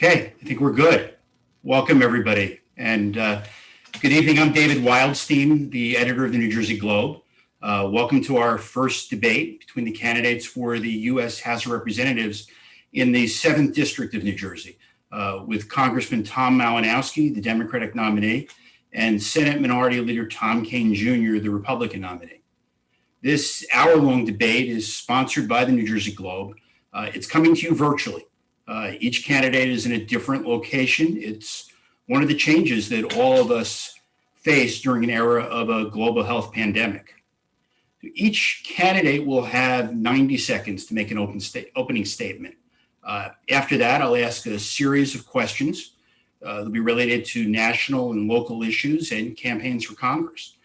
Okay, I think we're good. Welcome, everybody. And good evening. I'm David Wildstein, the editor of the New Jersey Globe. Welcome to our first debate between the candidates for the U.S. House of Representatives in the 7th District of New Jersey, with Congressman Tom Malinowski, the Democratic nominee, and Senate Minority Leader Tom Kean Jr., the Republican nominee. This hour-long debate is sponsored by the New Jersey Globe. It's coming to you virtually. Each candidate is in a different location. It's one of the changes that all of us face during an era of a global health pandemic. Each candidate will have 90 seconds to make an opening statement. After that, I'll ask a series of questions. They'll be related to national and local issues and campaigns for Congress.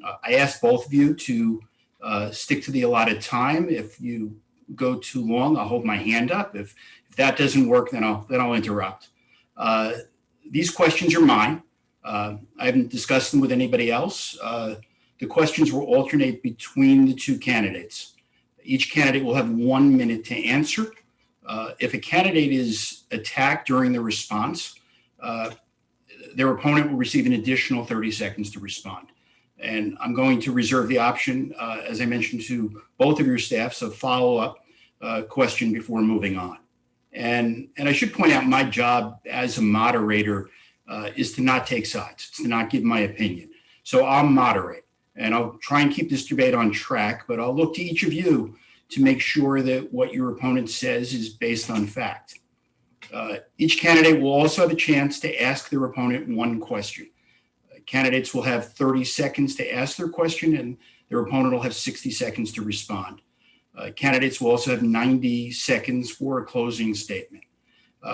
I ask both of you to stick to the allotted time. If you go too long, I'll hold my hand up. If that doesn't work, then I'll interrupt. These questions are mine. I haven't discussed them with anybody else. The questions will alternate between the two candidates. Each candidate will have 1 minute to answer. If a candidate is attacked during the response, their opponent will receive an additional 30 seconds to respond. And I'm going to reserve the option, as I mentioned to both of your staffs, of follow-up question before moving on. And I should point out my job as a moderator is to not take sides. It's to not give my opinion. So I'll moderate, and I'll try and keep this debate on track, but I'll look to each of you to make sure that what your opponent says is based on fact. Each candidate will also have a chance to ask their opponent one question. Candidates will have 30 seconds to ask their question, and their opponent will have 60 seconds to respond. Candidates will also have 90 seconds for a closing statement.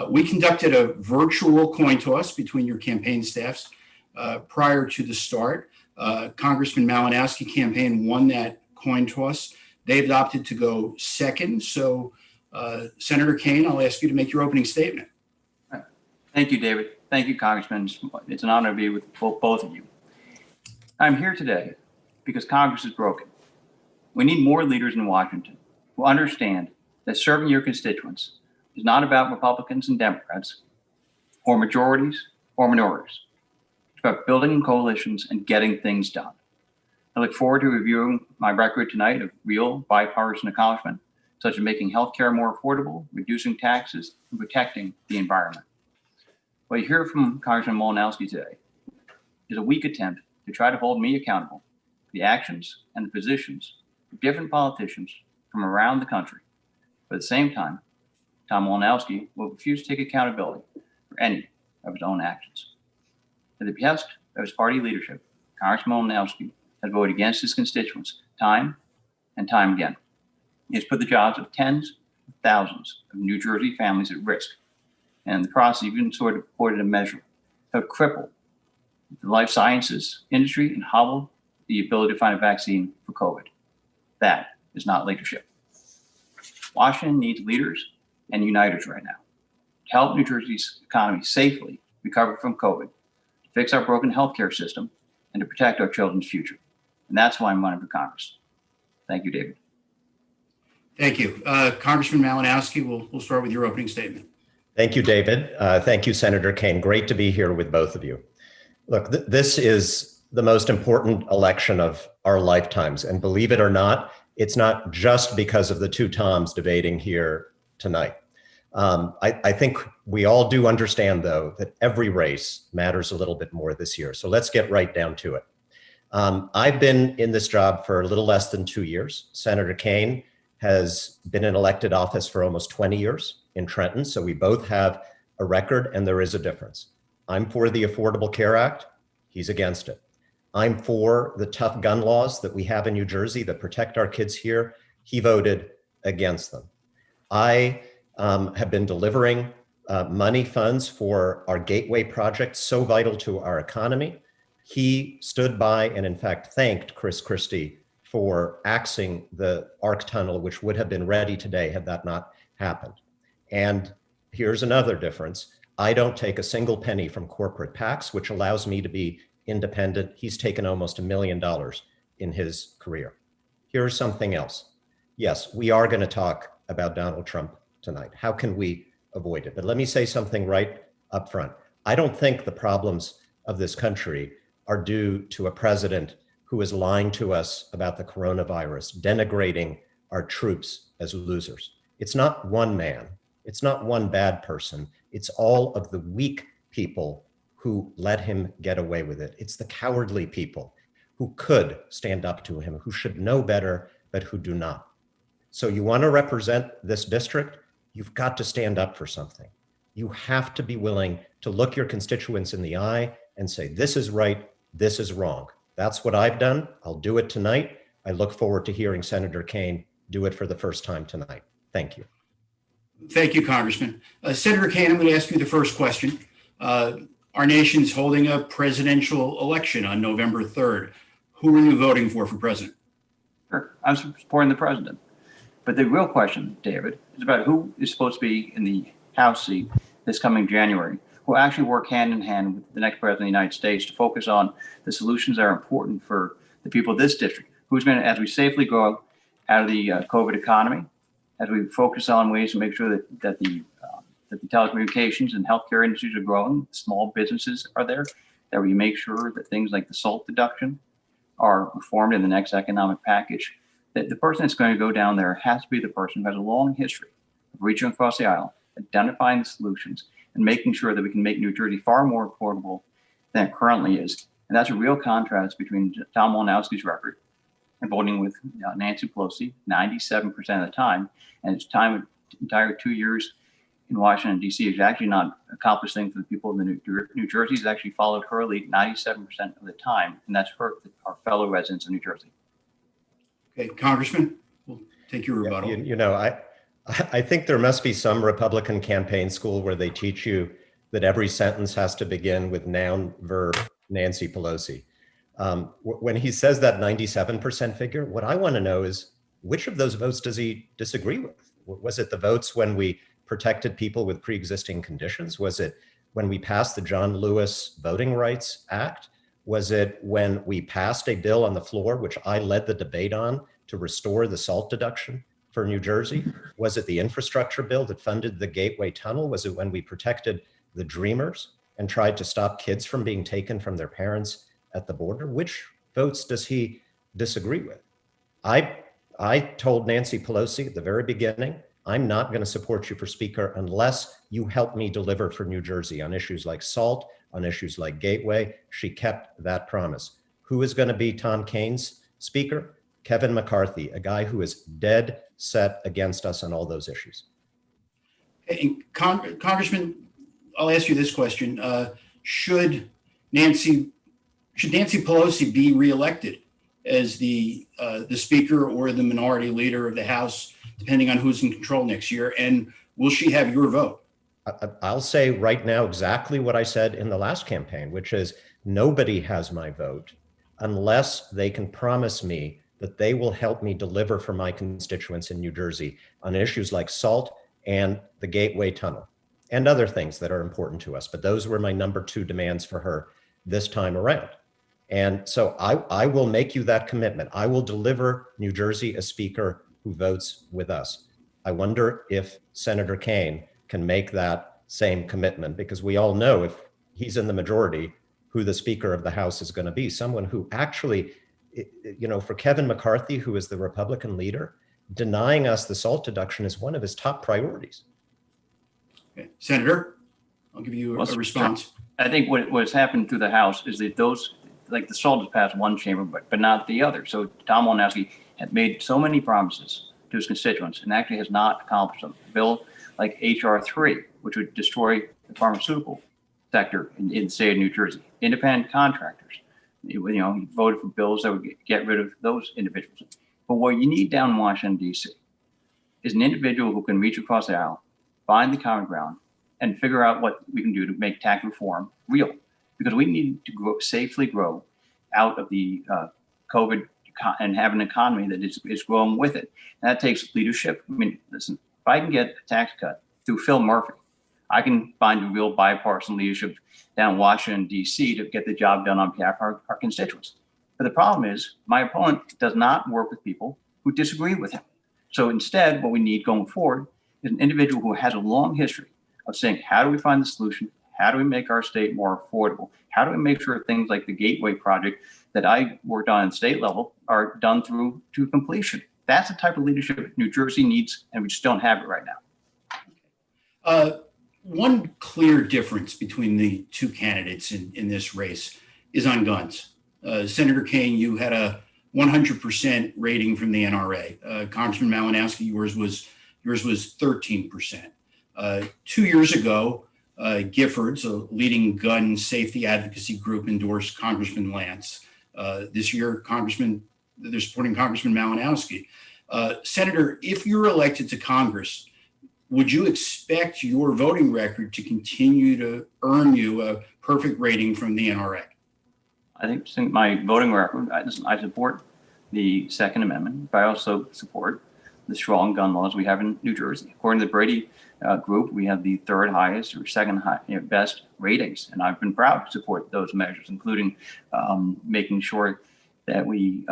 We conducted a virtual coin toss between your campaign staffs prior to the start. Congressman Malinowski campaign won that coin toss. They've opted to go second. So, Senator Kean, I'll ask you to make your opening statement. Thank you, David. Thank you, Congressman. It's an honor to be with both of you. I'm here today because Congress is broken. We need more leaders in Washington who understand that serving your constituents is not about Republicans and Democrats, or majorities or minorities. It's about building coalitions and getting things done. I look forward to reviewing my record tonight of real bipartisan accomplishment, such as making healthcare more affordable, reducing taxes, and protecting the environment. What you hear from Congressman Malinowski today is a weak attempt to try to hold me accountable for the actions and the positions of different politicians from around the country. But at the same time, Tom Malinowski will refuse to take accountability for any of his own actions. At the behest of his party leadership, Congressman Malinowski has voted against his constituents time and time again. He has put the jobs of tens of thousands of New Jersey families at risk, and in the process even sort of reported a measure to cripple the life sciences industry and hobble the ability to find a vaccine for COVID. That is not leadership. Washington needs leaders and uniters right now to help New Jersey's economy safely recover from COVID, to fix our broken healthcare system, and to protect our children's future. And that's why I'm running for Congress. Thank you, David. Thank you. Congressman Malinowski, we'll start with your opening statement. Thank you, David. Thank you, Senator Kean. Great to be here with both of you. Look, this is the most important election of our lifetimes. And believe it or not, it's not just because of the two Toms debating here tonight. I think we all do understand, though, that every race matters a little bit more this year. So let's get right down to it. I've been in this job for a little less than 2 years. Senator Kean has been in elected office for almost 20 years in Trenton. So we both have a record, and there is a difference. I'm for the Affordable Care Act. He's against it. I'm for the tough gun laws that we have in New Jersey that protect our kids here. He voted against them. I have been delivering money funds for our Gateway project, so vital to our economy. He stood by and in fact thanked Chris Christie for axing the ARC tunnel, which would have been ready today had that not happened. And here's another difference. I don't take a single penny from corporate PACs, which allows me to be independent. He's taken almost $1 million in his career. Here's something else. Yes, we are going to talk about Donald Trump tonight. How can we avoided. But let me say something right up front. I don't think the problems of this country are due to a president who is lying to us about the coronavirus, denigrating our troops as losers. It's not one man. It's not one bad person. It's all of the weak people who let him get away with it. It's the cowardly people who could stand up to him, who should know better, but who do not. So you want to represent this district, you've got to stand up for something. You have to be willing to look your constituents in the eye and say, this is right, this is wrong. That's what I've done. I'll do it tonight. I look forward to hearing Senator Kean do it for the first time tonight. Thank you. Thank you, Congressman. Senator Kean, I'm going to ask you the first question. Our nation's holding a presidential election on November 3rd. Who are you voting for president? Sure, I'm supporting the president. But the real question, David, is about who is supposed to be in the House seat this coming January, who actually work hand in hand with the next president of the United States to focus on the solutions that are important for the people of this district, who's going to, as we safely grow out of the COVID economy, as we focus on ways to make sure that the telecommunications and healthcare industries are growing, small businesses are there, that we make sure that things like the SALT deduction are reformed in the next economic package, that the person that's going to go down there has to be the person who has a long history of reaching across the aisle, identifying the solutions, and making sure that we can make New Jersey far more affordable than it currently is. And that's a real contrast between Tom Malinowski's record and voting with Nancy Pelosi 97% of the time, and his entire 2 years in Washington, D.C. has actually not accomplished things for the people of New Jersey. He's actually followed her lead 97% of the time, and that's hurt our fellow residents of New Jersey. Okay, Congressman, we'll take your rebuttal. I think there must be some Republican campaign school where they teach you that every sentence has to begin with noun, verb, Nancy Pelosi. When he says that 97% figure, what I want to know is which of those votes does he disagree with? Was it the votes when we protected people with pre-existing conditions? Was it when we passed the John Lewis Voting Rights Act? Was it when we passed a bill on the floor, which I led the debate on, to restore the SALT deduction for New Jersey? Was it the infrastructure bill that funded the Gateway Tunnel? Was it when we protected the Dreamers and tried to stop kids from being taken from their parents at the border? Which votes does he disagree with? I told Nancy Pelosi at the very beginning, I'm not going to support you for Speaker unless you help me deliver for New Jersey on issues like SALT, on issues like Gateway. She kept that promise. Who is going to be Tom Kean's Speaker? Kevin McCarthy, a guy who is dead set against us on all those issues. And Congressman, I'll ask you this question. Should Nancy Pelosi be reelected as the Speaker or the minority leader of the House, depending on who's in control next year? And will she have your vote? I'll say right now exactly what I said in the last campaign, which is nobody has my vote unless they can promise me that they will help me deliver for my constituents in New Jersey on issues like SALT and the Gateway Tunnel and other things that are important to us. But those were my number 2 demands for her this time around. And so I will make you that commitment. I will deliver New Jersey a Speaker who votes with us. I wonder if Senator Kean can make that same commitment, because we all know if he's in the majority, who the Speaker of the House is going to be, someone who actually, for Kevin McCarthy, who is the Republican leader, denying us the SALT deduction is one of his top priorities. Okay. Senator, I'll give you a response. I think what's happened through the House is that those, like the SALT has passed one chamber, but not the other. So Tom Malinowski had made so many promises to his constituents and actually has not accomplished them. A bill like H.R. 3, which would destroy the pharmaceutical sector in the state of New Jersey. Independent contractors, he voted for bills that would get rid of those individuals. But what you need down in Washington, D.C. is an individual who can reach across the aisle, find the common ground, and figure out what we can do to make tax reform real. Because we need to safely grow out of the COVID and have an economy that is growing with it. And that takes leadership. I mean, listen, if I can get a tax cut through Phil Murphy, I can find a real bipartisan leadership down in Washington, D.C. to get the job done on behalf of our constituents. But the problem is my opponent does not work with people who disagree with him. So instead, what we need going forward is an individual who has a long history of saying, how do we find the solution? How do we make our state more affordable? How do we make sure things like the Gateway project that I worked on at state level are done through to completion? That's the type of leadership New Jersey needs, and we just don't have it right now. One clear difference between the two candidates in this race is on guns. Senator Kean, you had a 100% rating from the NRA. Congressman Malinowski, yours was 13%. 2 years ago, Giffords, a leading gun safety advocacy group, endorsed Congressman Lance. This year, they're supporting Congressman Malinowski. Senator, if you're elected to Congress, would you expect your voting record to continue to earn you a perfect rating from the NRA? I think my voting record, I support the Second Amendment, but I also support the strong gun laws we have in New Jersey. According to the Brady group, we have the third highest or second best ratings, and I've been proud to support those measures, including making sure that we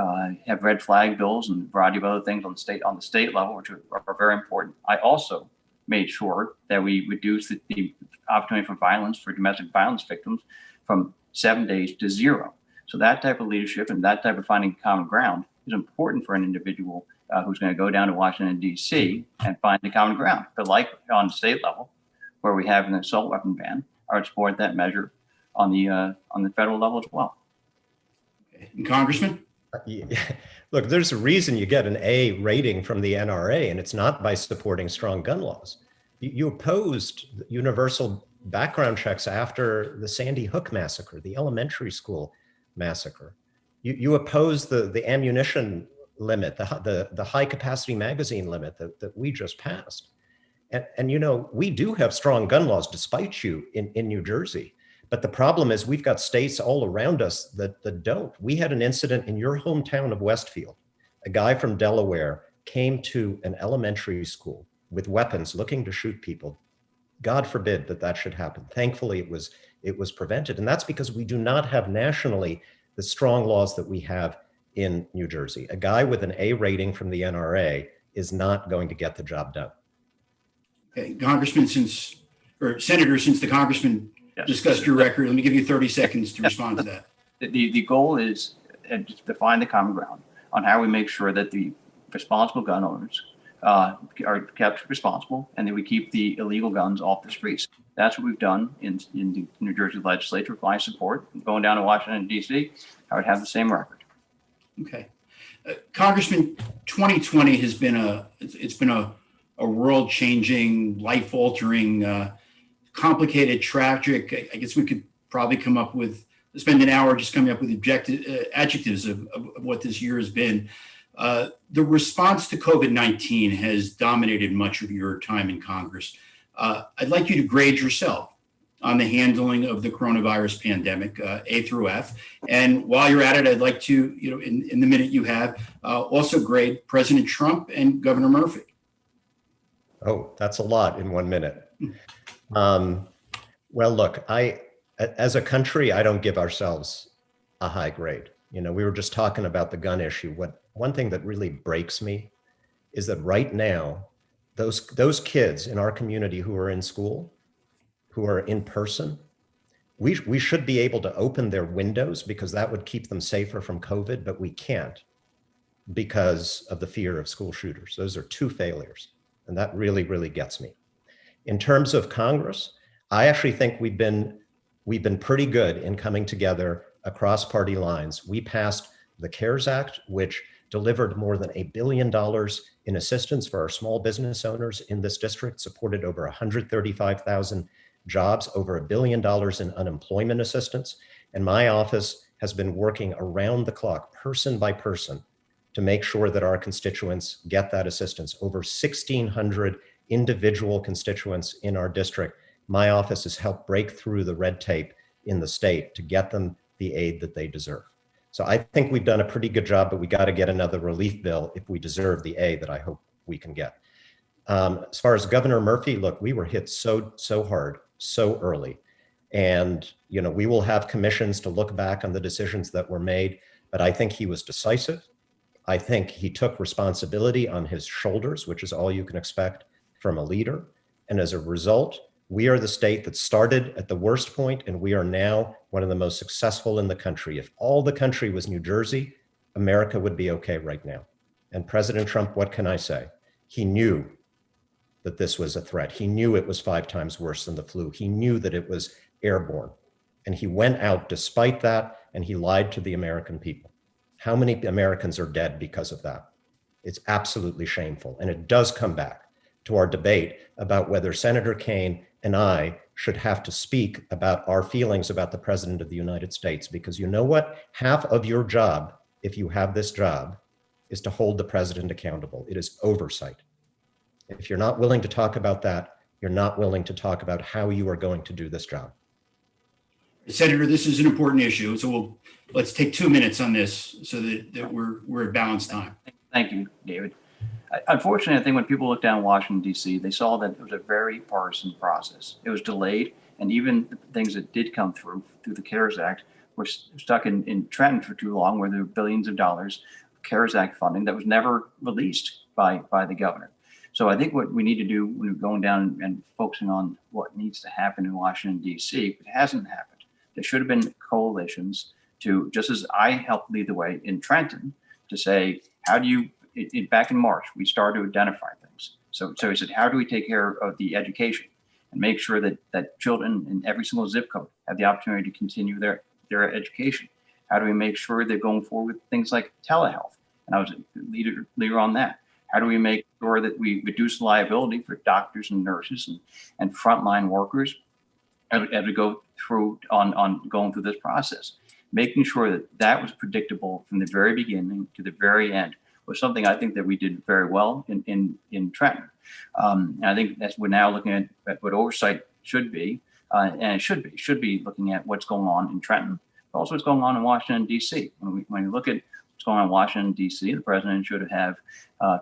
have red flag bills and a variety of other things on the state level, which are very important. I also made sure that we reduce the opportunity for violence for domestic violence victims from 7 days to 0. So that type of leadership and that type of finding common ground is important for an individual who's going to go down to Washington, D.C. and find the common ground. But like on the state level, where we have an assault weapon ban, I would support that measure on the federal level as well. Okay. And Congressman? Look, there's a reason you get an A rating from the NRA, and it's not by supporting strong gun laws. You opposed universal background checks after the Sandy Hook massacre, the elementary school massacre. You opposed the ammunition limit, the high capacity magazine limit that we just passed. And we do have strong gun laws despite you in New Jersey. But the problem is we've got states all around us that don't. We had an incident in your hometown of Westfield. A guy from Delaware came to an elementary school with weapons looking to shoot people. God forbid that should happen. Thankfully, it was prevented. And that's because we do not have nationally the strong laws that we have in New Jersey. A guy with an A rating from the NRA is not going to get the job done. Okay, Senator, since the Congressman discussed your record, let me give you 30 seconds to respond to that. The goal is to find the common ground on how we make sure that the responsible gun owners are kept responsible and that we keep the illegal guns off the streets. That's what we've done in the New Jersey legislature with my support. Going down to Washington, D.C., I would have the same record. Okay. Congressman, 2020 has been a world-changing, life-altering, complicated, tragic. I guess we could probably spend an hour just coming up with adjectives of what this year has been. The response to COVID-19 has dominated much of your time in Congress. I'd like you to grade yourself on the handling of the coronavirus pandemic, A through F. And while you're at it, I'd like to, in the minute you have, also grade President Trump and Governor Murphy. Oh, that's a lot in 1 minute. Well, look, as a country, I don't give ourselves a high grade. We were just talking about the gun issue. One thing that really breaks me is that right now, those kids in our community who are in school, who are in person, we should be able to open their windows because that would keep them safer from COVID, but we can't because of the fear of school shooters. Those are two failures. And that really, really gets me. In terms of Congress, I actually think we've been pretty good in coming together across party lines. We passed the CARES Act, which delivered more than $1 billion in assistance for our small business owners in this district, supported over 135,000 jobs, over $1 billion in unemployment assistance. And my office has been working around the clock, person by person, to make sure that our constituents get that assistance. Over 1,600 individual constituents in our district. My office has helped break through the red tape in the state to get them the aid that they deserve. So I think we've done a pretty good job, but we got to get another relief bill if we deserve the aid that I hope we can get. As far as Governor Murphy, look, we were hit so hard, so early. And we will have commissions to look back on the decisions that were made, but I think he was decisive. I think he took responsibility on his shoulders, which is all you can expect from a leader. And as a result, We are the state that started at the worst point, and we are now one of the most successful in the country. If all the country was New Jersey, America would be okay right now. And President Trump, what can I say? He knew that this was a threat. He knew it was 5 times worse than the flu. He knew that it was airborne. And he went out despite that, and he lied to the American people. How many Americans are dead because of that? It's absolutely shameful. And it does come back to our debate about whether Senator Kean and I should have to speak about our feelings about the President of the United States. Because you know what? Half of your job, if you have this job, is to hold the president accountable. It is oversight. If you're not willing to talk about that, you're not willing to talk about how you are going to do this job. Senator, this is an important issue, so let's take 2 minutes on this so that we're at balanced time. Thank you, David. Unfortunately, I think when people look down Washington, D.C., they saw that it was a very partisan process. It was delayed, and even the things that did come through the CARES Act were stuck in Trenton for too long, where there were billions of dollars of CARES Act funding that was never released by the governor. So I think what we need to do when we're going down and focusing on what needs to happen in Washington, D.C., it hasn't happened. There should have been coalitions to, just as I helped lead the way in Trenton, to say, how do you, back in March, we started to identify things. So he said, how do we take care of the education and make sure that children in every single zip code have the opportunity to continue their education? How do we make sure they're going forward with things like telehealth? And I was a leader on that. How do we make sure that we reduce liability for doctors and nurses and frontline workers as we go through on going through this process? Making sure that was predictable from the very beginning to the very end was something I think that we did very well in Trenton. And I think that's, we're now looking at what oversight should be, and it should be looking at what's going on in Trenton, but also what's going on in Washington, D.C. When you look at what's going on in Washington, D.C., the president should have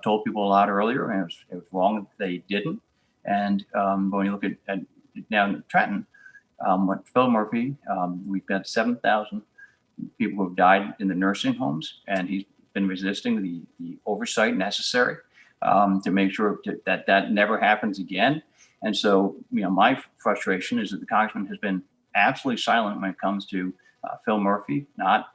told people a lot earlier, and it was wrong that they didn't. And when you look at now in Trenton, what Phil Murphy, we've got 7,000 people who have died in the nursing homes, and he's been resisting the oversight necessary to make sure that never happens again. And so, my frustration is that the congressman has been absolutely silent when it comes to Phil Murphy not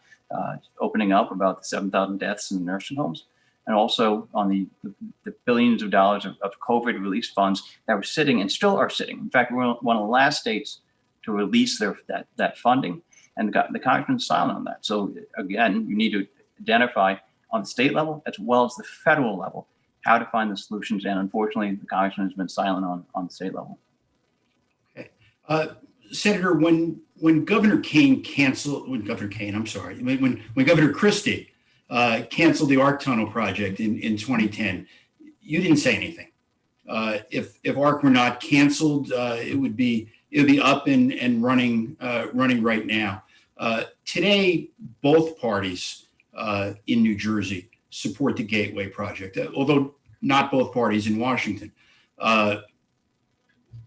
opening up about the 7,000 deaths in the nursing homes, and also on the billions of dollars of COVID relief funds that were sitting and still are sitting. In fact, we're one of the last states to release that funding, and the congressman's silent on that. So again, you need to identify on the state level as well as the federal level how to find the solutions. And unfortunately, the congressman has been silent on the state level. Okay. Senator, when Governor Christie canceled the ARC tunnel project in 2010, you didn't say anything. If ARC were not canceled, it would be up and running right now. Today, both parties in New Jersey support the Gateway project, although not both parties in Washington.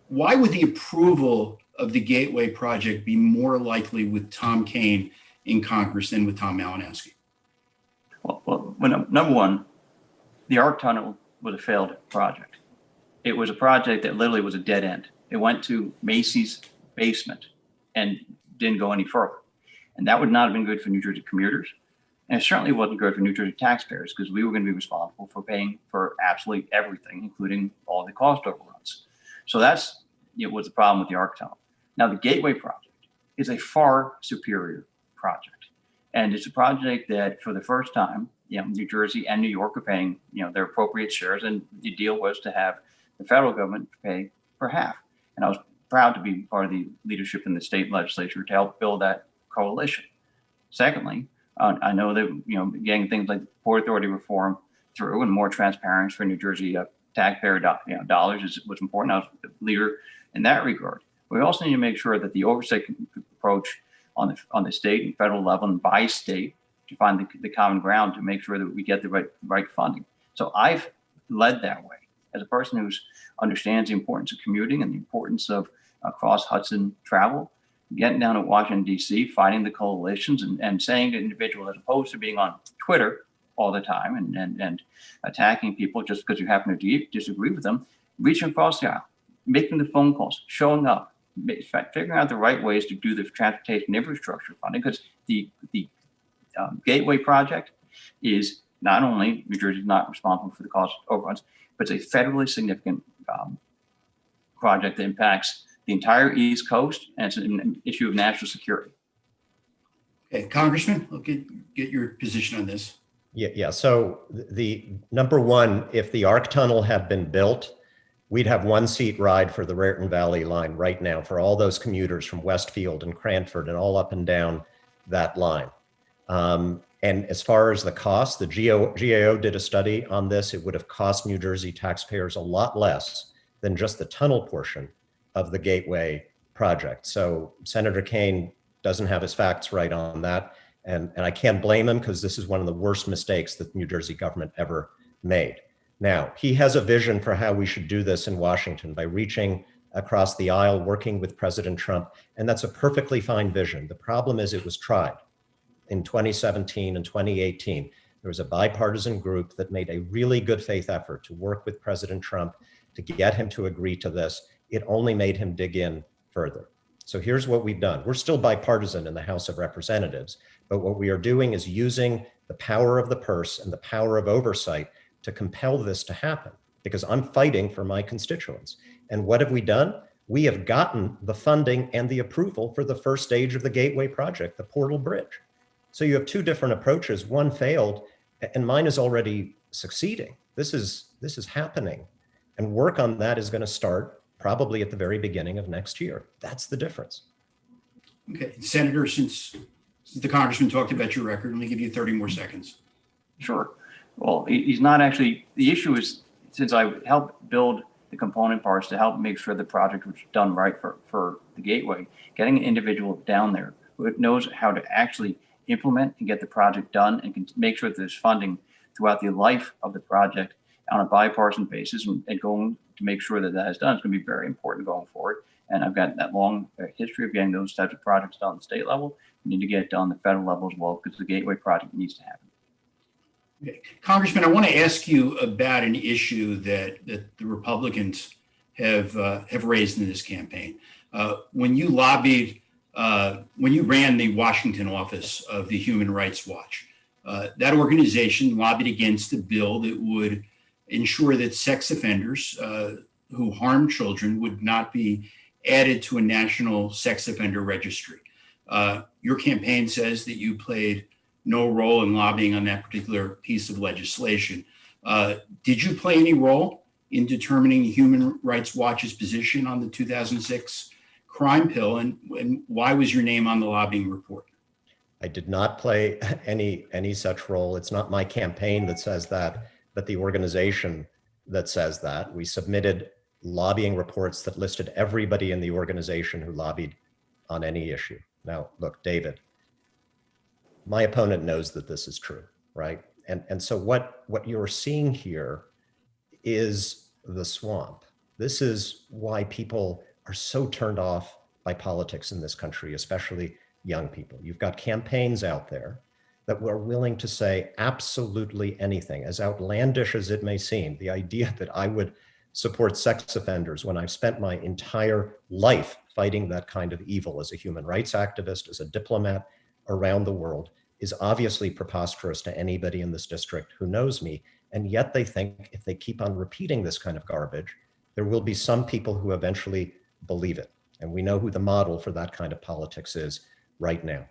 Why would the approval of the Gateway project be more likely with Tom Kean in Congress than with Tom Malinowski? Well, number one, the ARC tunnel was a failed project. It was a project that literally was a dead end. It went to Macy's basement and didn't go any further. And that would not have been good for New Jersey commuters. And it certainly wasn't good for New Jersey taxpayers, because we were going to be responsible for paying for absolutely everything, including all the cost overruns. So that's was the problem with the ARC tunnel. Now, the Gateway project is a far superior project. And it's a project that for the first time, New Jersey and New York are paying, their appropriate shares. And the deal was to have the federal government pay for half. And I was proud to be part of the leadership in the state legislature to help build that coalition. Secondly, I know that, getting things like Port Authority reform through and more transparency for New Jersey taxpayer dollars was important. I was a leader in that regard. We also need to make sure that the oversight approach on the state and federal level and by state to find the common ground to make sure that we get the right funding. So I've led that way as a person who understands the importance of commuting and the importance of cross Hudson travel, getting down to Washington, D.C., fighting the coalitions and saying to individuals, as opposed to being on Twitter all the time and attacking people just because you happen to disagree with them, reaching across the aisle, making the phone calls, showing up, figuring out the right ways to do the transportation infrastructure funding, because the Gateway project is not only New Jersey's not responsible for the cost overruns, but it's a federally significant project that impacts the entire East Coast, and it's an issue of national security. Okay, Congressman, I'll get your position on this. Yeah. So the number one, if the ARC tunnel had been built, we'd have one seat ride for the Raritan Valley line right now for all those commuters from Westfield and Cranford and all up and down that line. And as far as the cost, the GAO did a study on this. It would have cost New Jersey taxpayers a lot less than just the tunnel portion of the Gateway project. So Senator Kean doesn't have his facts right on that. And I can't blame him, because this is one of the worst mistakes that the New Jersey government ever made. Now, he has a vision for how we should do this in Washington by reaching across the aisle, working with President Trump. And that's a perfectly fine vision. The problem is it was tried in 2017 and 2018. There was a bipartisan group that made a really good faith effort to work with President Trump to get him to agree to this. It only made him dig in further. So here's what we've done. We're still bipartisan in the House of Representatives, but what we are doing is using the power of the purse and the power of oversight to compel this to happen, because I'm fighting for my constituents. And what have we done? We have gotten the funding and the approval for the first stage of the Gateway project, the Portal Bridge. So you have two different approaches. One failed, and mine is already succeeding. This is happening. And work on that is going to start probably at the very beginning of next year. That's the difference. Okay, Senator, since the Congressman talked about your record, let me give you 30 more seconds. Sure. Well, he's not actually, the issue is, since I helped build the component parts to help make sure the project was done right for the Gateway, getting an individual down there who knows how to actually implement and get the project done and can make sure that there's funding throughout the life of the project on a bipartisan basis, and going to make sure that that is done is going to be very important going forward. And I've got that long history of getting those types of projects done at the state level. We need to get it done at the federal level as well, because the Gateway project needs to happen. Okay. Congressman, I want to ask you about an issue that the Republicans have raised in this campaign. When you lobbied, when you ran the Washington office of the Human Rights Watch, that organization lobbied against a bill that would ensure that sex offenders who harm children would not be added to a national sex offender registry. Your campaign says that you played no role in lobbying on that particular piece of legislation. Did you play any role in determining Human Rights Watch's position on the 2006 crime bill, and why was your name on the lobbying report? I did not play any such role. It's not my campaign that says that, but the organization that says that. We submitted lobbying reports that listed everybody in the organization who lobbied on any issue. Now, look, David, my opponent knows that this is true, right? And so what you're seeing here is the swamp. This is why people are so turned off by politics in this country, especially young people. You've got campaigns out there that were willing to say absolutely anything, as outlandish as it may seem. The idea that I would support sex offenders when I've spent my entire life fighting that kind of evil as a human rights activist, as a diplomat around the world, is obviously preposterous to anybody in this district who knows me. And yet they think if they keep on repeating this kind of garbage, there will be some people who eventually believe it. And we know who the model for that kind of politics is right now.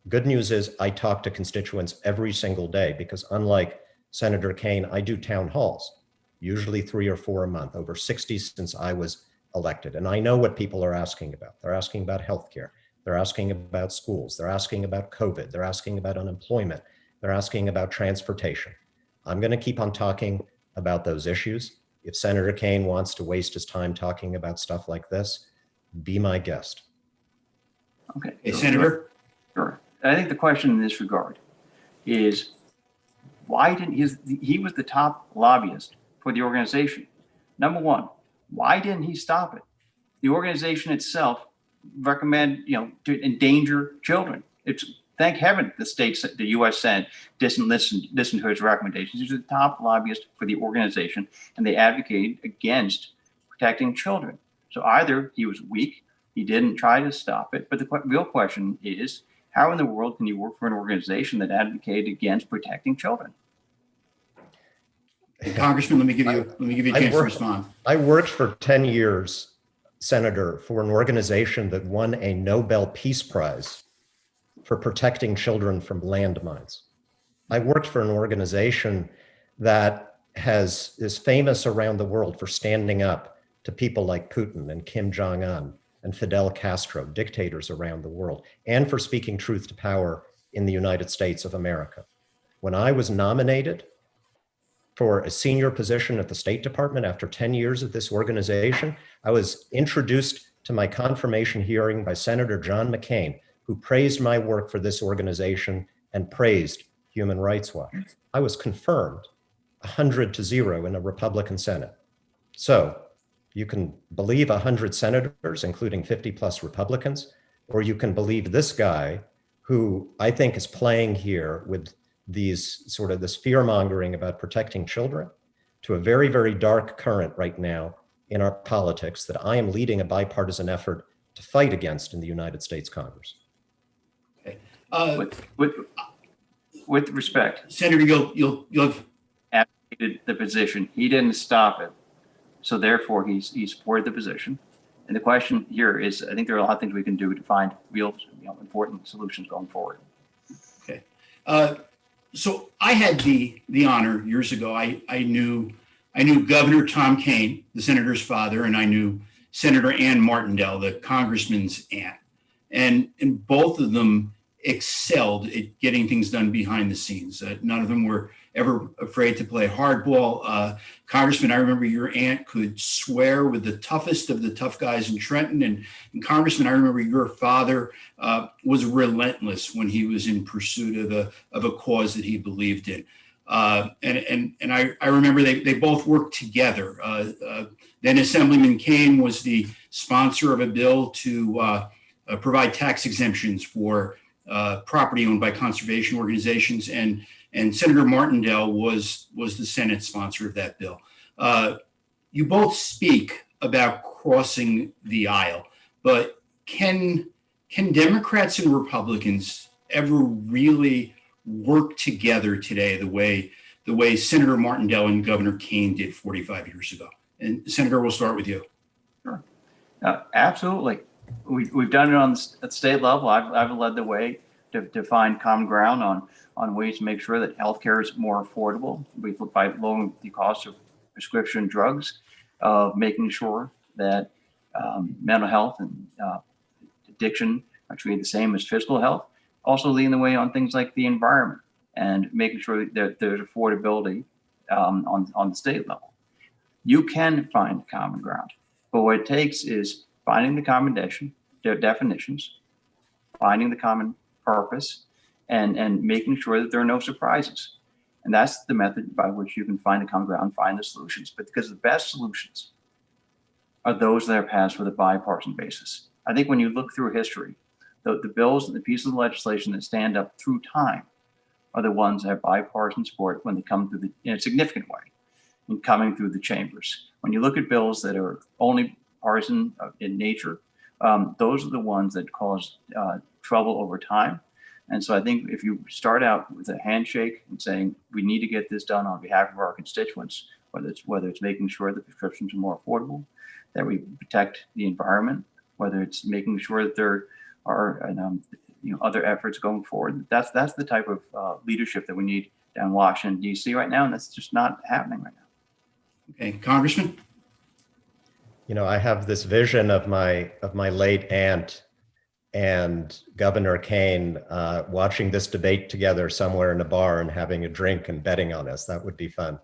Good news is I talk to constituents every single day, because unlike Senator Kean, I do town halls, usually 3 or 4 a month, over 60 since I was elected. And I know what people are asking about. They're asking about healthcare. They're asking about schools. They're asking about COVID. They're asking about unemployment. They're asking about transportation. I'm going to keep on talking about those issues. If Senator Kean wants to waste his time talking about stuff like this, be my guest. Okay. Hey, Senator. Sure. I think the question in this regard is, why didn't he was the top lobbyist for the organization. Number one, why didn't he stop it? The organization itself recommend, to endanger children. It's, thank heaven the U.S. Senate didn't listen to his recommendations. He's the top lobbyist for the organization, and they advocated against protecting children. So either he was weak, he didn't try to stop it, but the real question is, how in the world can you work for an organization that advocated against protecting children? Congressman, let me give you a chance to respond. I worked for 10 years, Senator, for an organization that won a Nobel Peace Prize for protecting children from landmines. I worked for an organization that is famous around the world for standing up to people like Putin and Kim Jong-un and Fidel Castro, dictators around the world, and for speaking truth to power in the United States of America. When I was nominated for a senior position at the State Department after 10 years at this organization, I was introduced to my confirmation hearing by Senator John McCain, who praised my work for this organization and praised Human Rights Watch. I was confirmed 100-0 in a Republican Senate. So you can believe 100 senators, including 50+ Republicans, or you can believe this guy who I think is playing here with this fear mongering about protecting children to a very, very dark current right now in our politics that I am leading a bipartisan effort to fight against in the United States Congress. Okay. With respect, Senator, you'll have advocated the position. He didn't stop it. So therefore, he supported the position. And the question here is, I think there are a lot of things we can do to find real, important solutions going forward. Okay. So I had the honor years ago. I knew Governor Tom Kean, the senator's father, and I knew Senator Ann Martindale, the congressman's aunt, and both of them excelled at getting things done behind the scenes. None of them were ever afraid to play hardball. Congressman, I remember your aunt could swear with the toughest of the tough guys in Trenton. And Congressman, I remember your father was relentless when he was in pursuit of a cause that he believed in. And I remember they both worked together. Then Assemblyman Kean was the sponsor of a bill to provide tax exemptions for property owned by conservation organizations, and Senator Martindale was the Senate sponsor of that bill. You both speak about crossing the aisle, but can Democrats and Republicans ever really work together today the way Senator Martindale and Governor Kean did 45 years ago? And Senator, we'll start with you. Sure. Absolutely. We've done it at state level. I've led the way to find common ground on ways to make sure that healthcare is more affordable. By lowering the cost of prescription drugs, making sure that mental health and addiction are treated the same as physical health. Also leading the way on things like the environment and making sure that there's affordability on the state level. You can find common ground, but what it takes is finding the common definitions, finding the common purpose, and making sure that there are no surprises. And that's the method by which you can find the common ground, find the solutions. But because the best solutions are those that are passed with a bipartisan basis. I think when you look through history, the bills and the pieces of legislation that stand up through time are the ones that have bipartisan support when they come through in a significant way in coming through the chambers. When you look at bills that are only partisan in nature, those are the ones that cause trouble over time. And so I think if you start out with a handshake and saying, we need to get this done on behalf of our constituents, whether it's making sure that prescriptions are more affordable, that we protect the environment, whether it's making sure that there are other efforts going forward, that's the type of leadership that we need down in Washington, D.C. right now, and that's just not happening right now. Okay, Congressman? I have this vision of my late aunt and Governor Kean watching this debate together somewhere in a bar and having a drink and betting on us. That would be fun.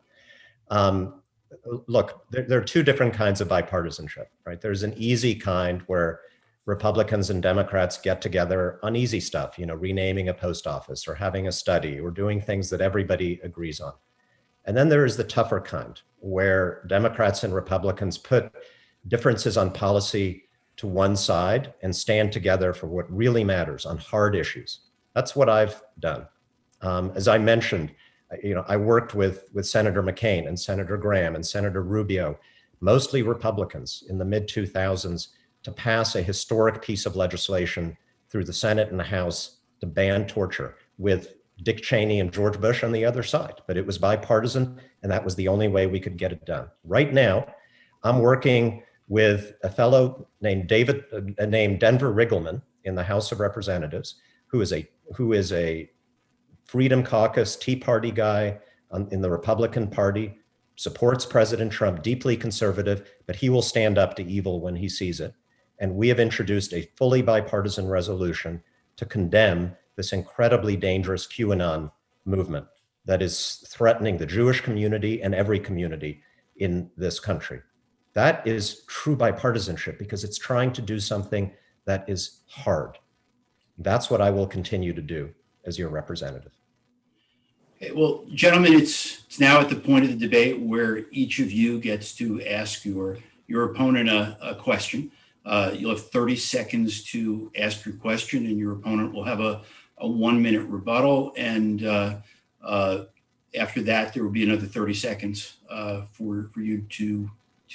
Look, there are two different kinds of bipartisanship, right? There's an easy kind where Republicans and Democrats get together on easy stuff, renaming a post office or having a study or doing things that everybody agrees on. And then there is the tougher kind where Democrats and Republicans put differences on policy to one side and stand together for what really matters on hard issues. That's what I've done. As I mentioned, I worked with Senator McCain and Senator Graham and Senator Rubio mostly Republicans in the mid-2000s, to pass a historic piece of legislation through the Senate and the House to ban torture, with Dick Cheney and George Bush on the other side. But it was bipartisan, and that was the only way we could get it done. Right now, I'm working with a fellow named Denver Riggleman in the House of Representatives, who is a Freedom Caucus Tea Party guy in the Republican Party, supports President Trump, deeply conservative, but he will stand up to evil when he sees it. And we have introduced a fully bipartisan resolution to condemn this incredibly dangerous QAnon movement that is threatening the Jewish community and every community in this country. That is true bipartisanship, because it's trying to do something that is hard. That's what I will continue to do as your representative. Okay, well, gentlemen, it's now at the point of the debate where each of you gets to ask your opponent a question. You'll have 30 seconds to ask your question, and your opponent will have a 1-minute rebuttal. And after that, there will be another 30 seconds for you to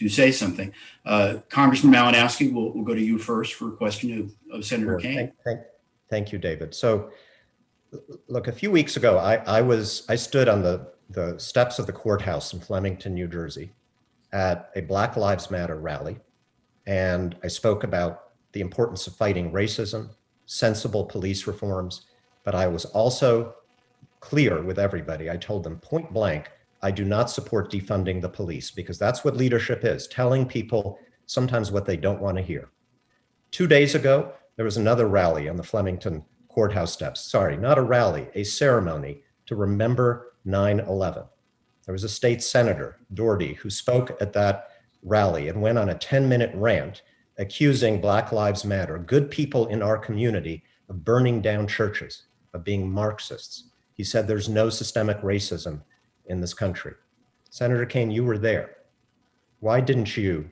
say something. Congressman Malinowski, we'll go to you first for a question of Senator Kean. Thank you, David. So, look, a few weeks ago, I stood on the steps of the courthouse in Flemington, New Jersey, at a Black Lives Matter rally, and I spoke about the importance of fighting racism, sensible police reforms, but I was also clear with everybody. I told them point blank, I do not support defunding the police, because that's what leadership is, telling people sometimes what they don't want to hear. 2 days ago, there was another rally on the Flemington courthouse steps. Sorry, not a rally, a ceremony to remember 9/11. There was a state senator, Doherty, who spoke at that rally and went on a 10-minute rant accusing Black Lives Matter, good people in our community, of burning down churches, of being Marxists. He said there's no systemic racism in this country. Senator Kean, you were there. Why didn't you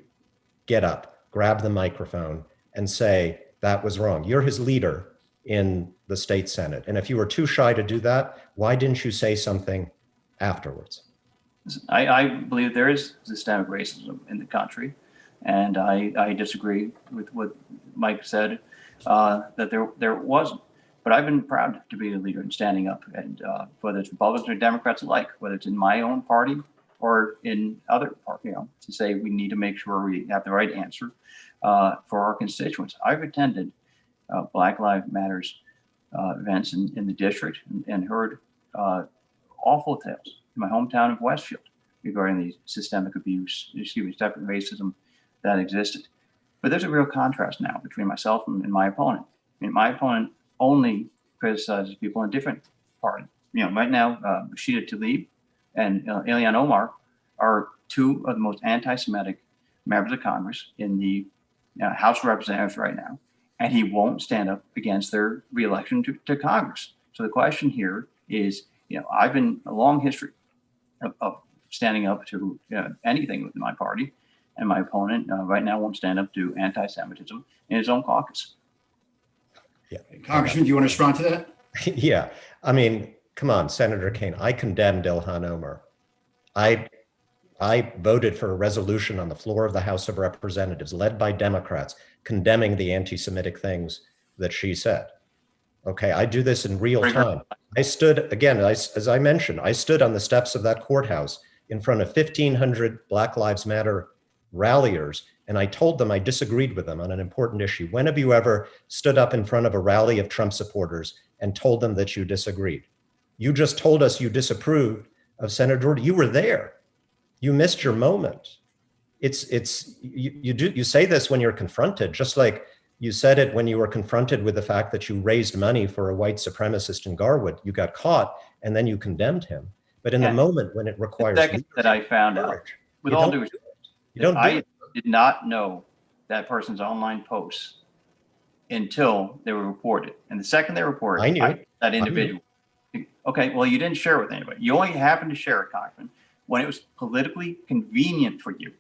get up, grab the microphone, and say that was wrong? You're his leader in the state Senate. And if you were too shy to do that, why didn't you say something afterwards? I believe there is systemic racism in the country, and I disagree with what Mike said, that there wasn't. But I've been proud to be a leader in standing up, and whether it's Republicans or Democrats alike, whether it's in my own party or in other parties, to say we need to make sure we have the right answer for our constituents. I've attended Black Lives Matters events in the district and heard awful tales in my hometown of Westfield regarding the systemic racism that existed. But there's a real contrast now between myself and my opponent. I mean, my opponent only criticizes people in different parties. Right now, Rashida Tlaib and Ilhan Omar are two of the most anti-Semitic members of Congress in the House of Representatives right now, and he won't stand up against their reelection to Congress. So the question here is, I've been a long history of standing up to anything within my party, and my opponent right now won't stand up to anti-Semitism in his own caucus. Yeah. Congressman, do you want to respond to that? Yeah. I mean, come on, Senator Kean, I condemned Ilhan Omar. I voted for a resolution on the floor of the House of Representatives, led by Democrats, condemning the anti-Semitic things that she said. Okay, I do this in real time. I stood, again, as I mentioned, I stood on the steps of that courthouse in front of 1,500 Black Lives Matter ralliers, and I told them I disagreed with them on an important issue. When have you ever stood up in front of a rally of Trump supporters and told them that you disagreed? You just told us you disapproved of Senator Doherty. You were there. You missed your moment. You say this when you're confronted, just like you said it when you were confronted with the fact that you raised money for a white supremacist in Garwood. You got caught and then you condemned him. But in the moment when it requires the second that I found out, with all due respect, I did not know that person's online posts until they were reported. And the second they were reported, I knew that individual. Okay, well, you didn't share it with anybody. You only happened to share it, Congressman, when it was politically convenient for you.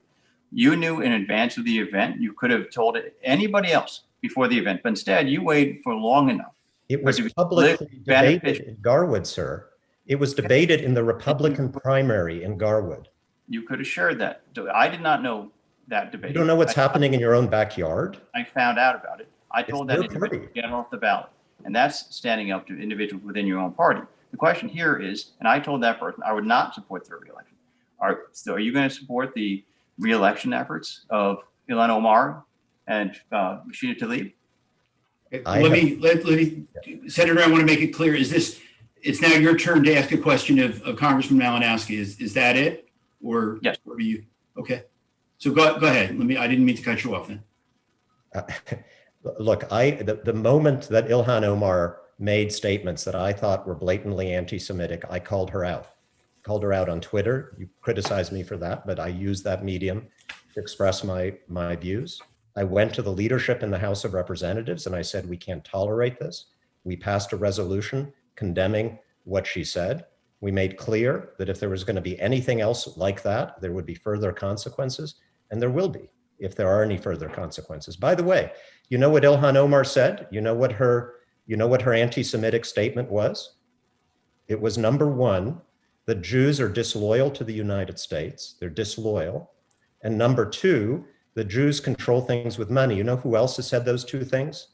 You knew in advance of the event. You could have told it anybody else before the event, but instead you waited for long enough. It was publicly debated in Garwood, sir. It was debated in the Republican primary in Garwood. You could have shared that. I did not know that debate. You don't know what's happening in your own backyard? I found out about it. I told that your individual party. to get off the ballot. And that's standing up to individuals within your own party. The question here is, and I told that person I would not support their reelection. So are you going to support the reelection efforts of Ilhan Omar and Rashida Tlaib? Let me, Senator, I want to make it clear. It's now your turn to ask a question of Congressman Malinowski. Is that it? Or, yes. Or are you, okay. So go ahead. I didn't mean to cut you off then. Look, the moment that Ilhan Omar made statements that I thought were blatantly anti-Semitic, I called her out. Called her out on Twitter. You criticized me for that, but I used that medium to express my views. I went to the leadership in the House of Representatives and I said, we can't tolerate this. We passed a resolution condemning what she said. We made clear that if there was going to be anything else like that, there would be further consequences, and there will be if there are any further consequences. By the way, you know what Ilhan Omar said? You know what her anti-Semitic statement was? It was, number one, that Jews are disloyal to the United States. They're disloyal. And number two, the Jews control things with money. You know who else has said those two things?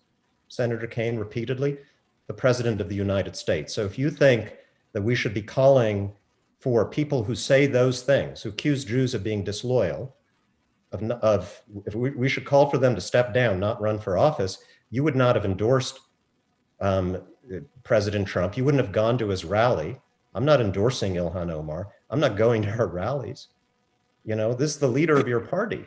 Senator Kean repeatedly, the President of the United States. So if you think that we should be calling for people who say those things, who accuse Jews of being disloyal, if we should call for them to step down, not run for office, you would not have endorsed President Trump. You wouldn't have gone to his rally. I'm not endorsing Ilhan Omar. I'm not going to her rallies. You know, this is the leader of your party.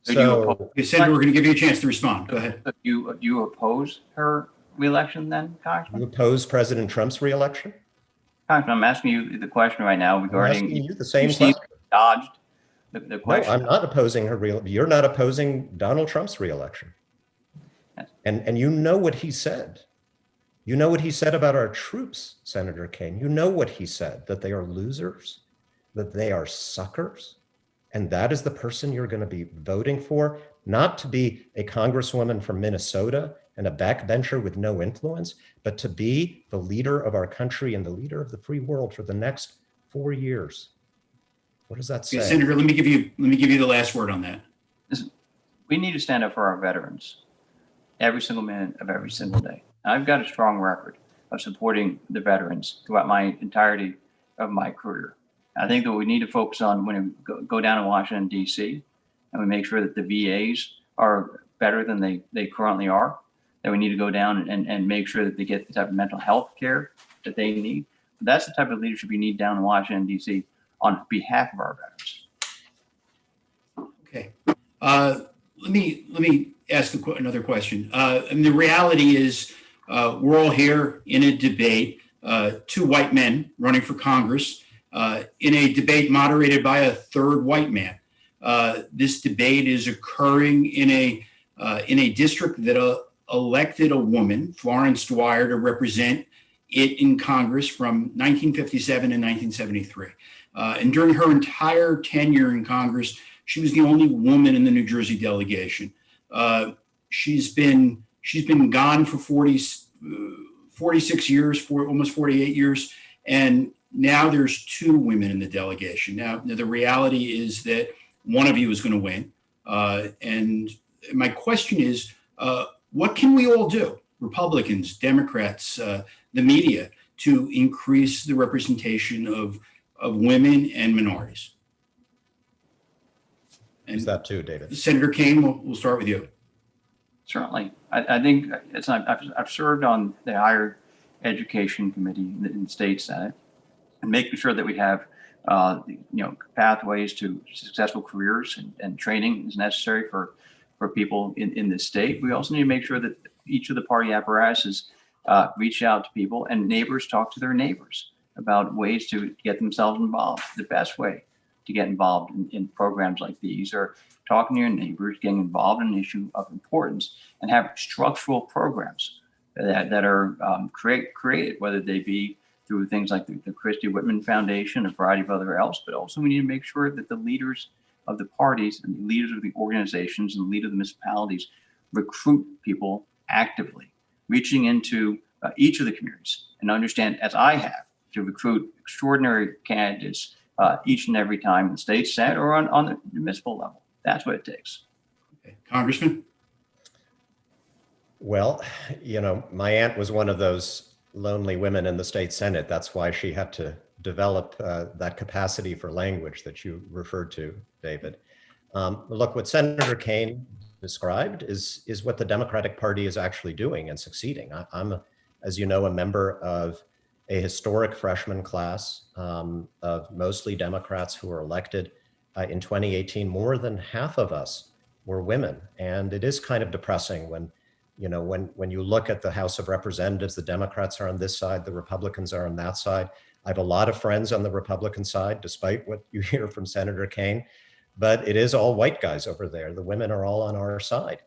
So you said we're going to give you a chance to respond. Go ahead. You oppose her reelection then, Congressman? You oppose President Trump's reelection? Congressman, I'm asking you the question right now regarding. I'm asking you the same question. Dodged the question. No, I'm not opposing her you're not opposing Donald Trump's reelection. Yes. And you know what he said. You know what he said about our troops, Senator Kean. You know what he said, that they are losers, that they are suckers. And that is the person you're going to be voting for, not to be a congresswoman from Minnesota and a backbencher with no influence, but to be the leader of our country and the leader of the free world for the next 4 years. What does that say? Senator, let me give you the last word on that. Listen, we need to stand up for our veterans every single minute of every single day. And I've got a strong record of supporting the veterans throughout my entirety of my career. I think that we need to focus on when we go down to Washington, D.C., and we make sure that the VAs are better than they currently are, that we need to go down and make sure that they get the type of mental health care that they need. That's the type of leadership we need down in Washington, D.C. on behalf of our veterans. Okay. Let me ask another question. And the reality is we're all here in a debate, two white men running for Congress, in a debate moderated by a third white man. This debate is occurring in a district that elected a woman, Florence Dwyer, to represent it in Congress from 1957 and 1973. And during her entire tenure in Congress, she was the only woman in the New Jersey delegation. She's been gone for 46 years, almost 48 years, and now there's two women in the delegation. Now, the reality is that one of you is going to win. And my question is, what can we all do, Republicans, Democrats, the media, to increase the representation of women and minorities? And is that too, David? Senator Kean, we'll start with you. Certainly. I think I've served on the Higher Education Committee in the State Senate, and making sure that we have pathways to successful careers and training is necessary for people in this state. We also need to make sure that each of the party apparatuses reach out to people, and neighbors talk to their neighbors about ways to get themselves involved. The best way to get involved in programs like these are talking to your neighbors, getting involved in an issue of importance, and have structural programs that are created, whether they be through things like the Christie Whitman Foundation, a variety of other else, but also we need to make sure that the leaders of the parties and the leaders of the organizations and the leaders of the municipalities recruit people actively, reaching into each of the communities and understand, as I have, to recruit extraordinary candidates each and every time in the state senate or on the municipal level. That's what it takes. Okay. Congressman? Well, my aunt was one of those lonely women in the state Senate. That's why she had to develop that capacity for language that you referred to, David. Look, what Senator Kean described is what the Democratic Party is actually doing and succeeding. I'm, as you know, a member of a historic freshman class of mostly Democrats who were elected in 2018. More than half of us were women, and it is kind of depressing when you look at the House of Representatives, the Democrats are on this side, the Republicans are on that side. I have a lot of friends on the Republican side, despite what you hear from Senator Kean, but it is all white guys over there. The women are all on our side.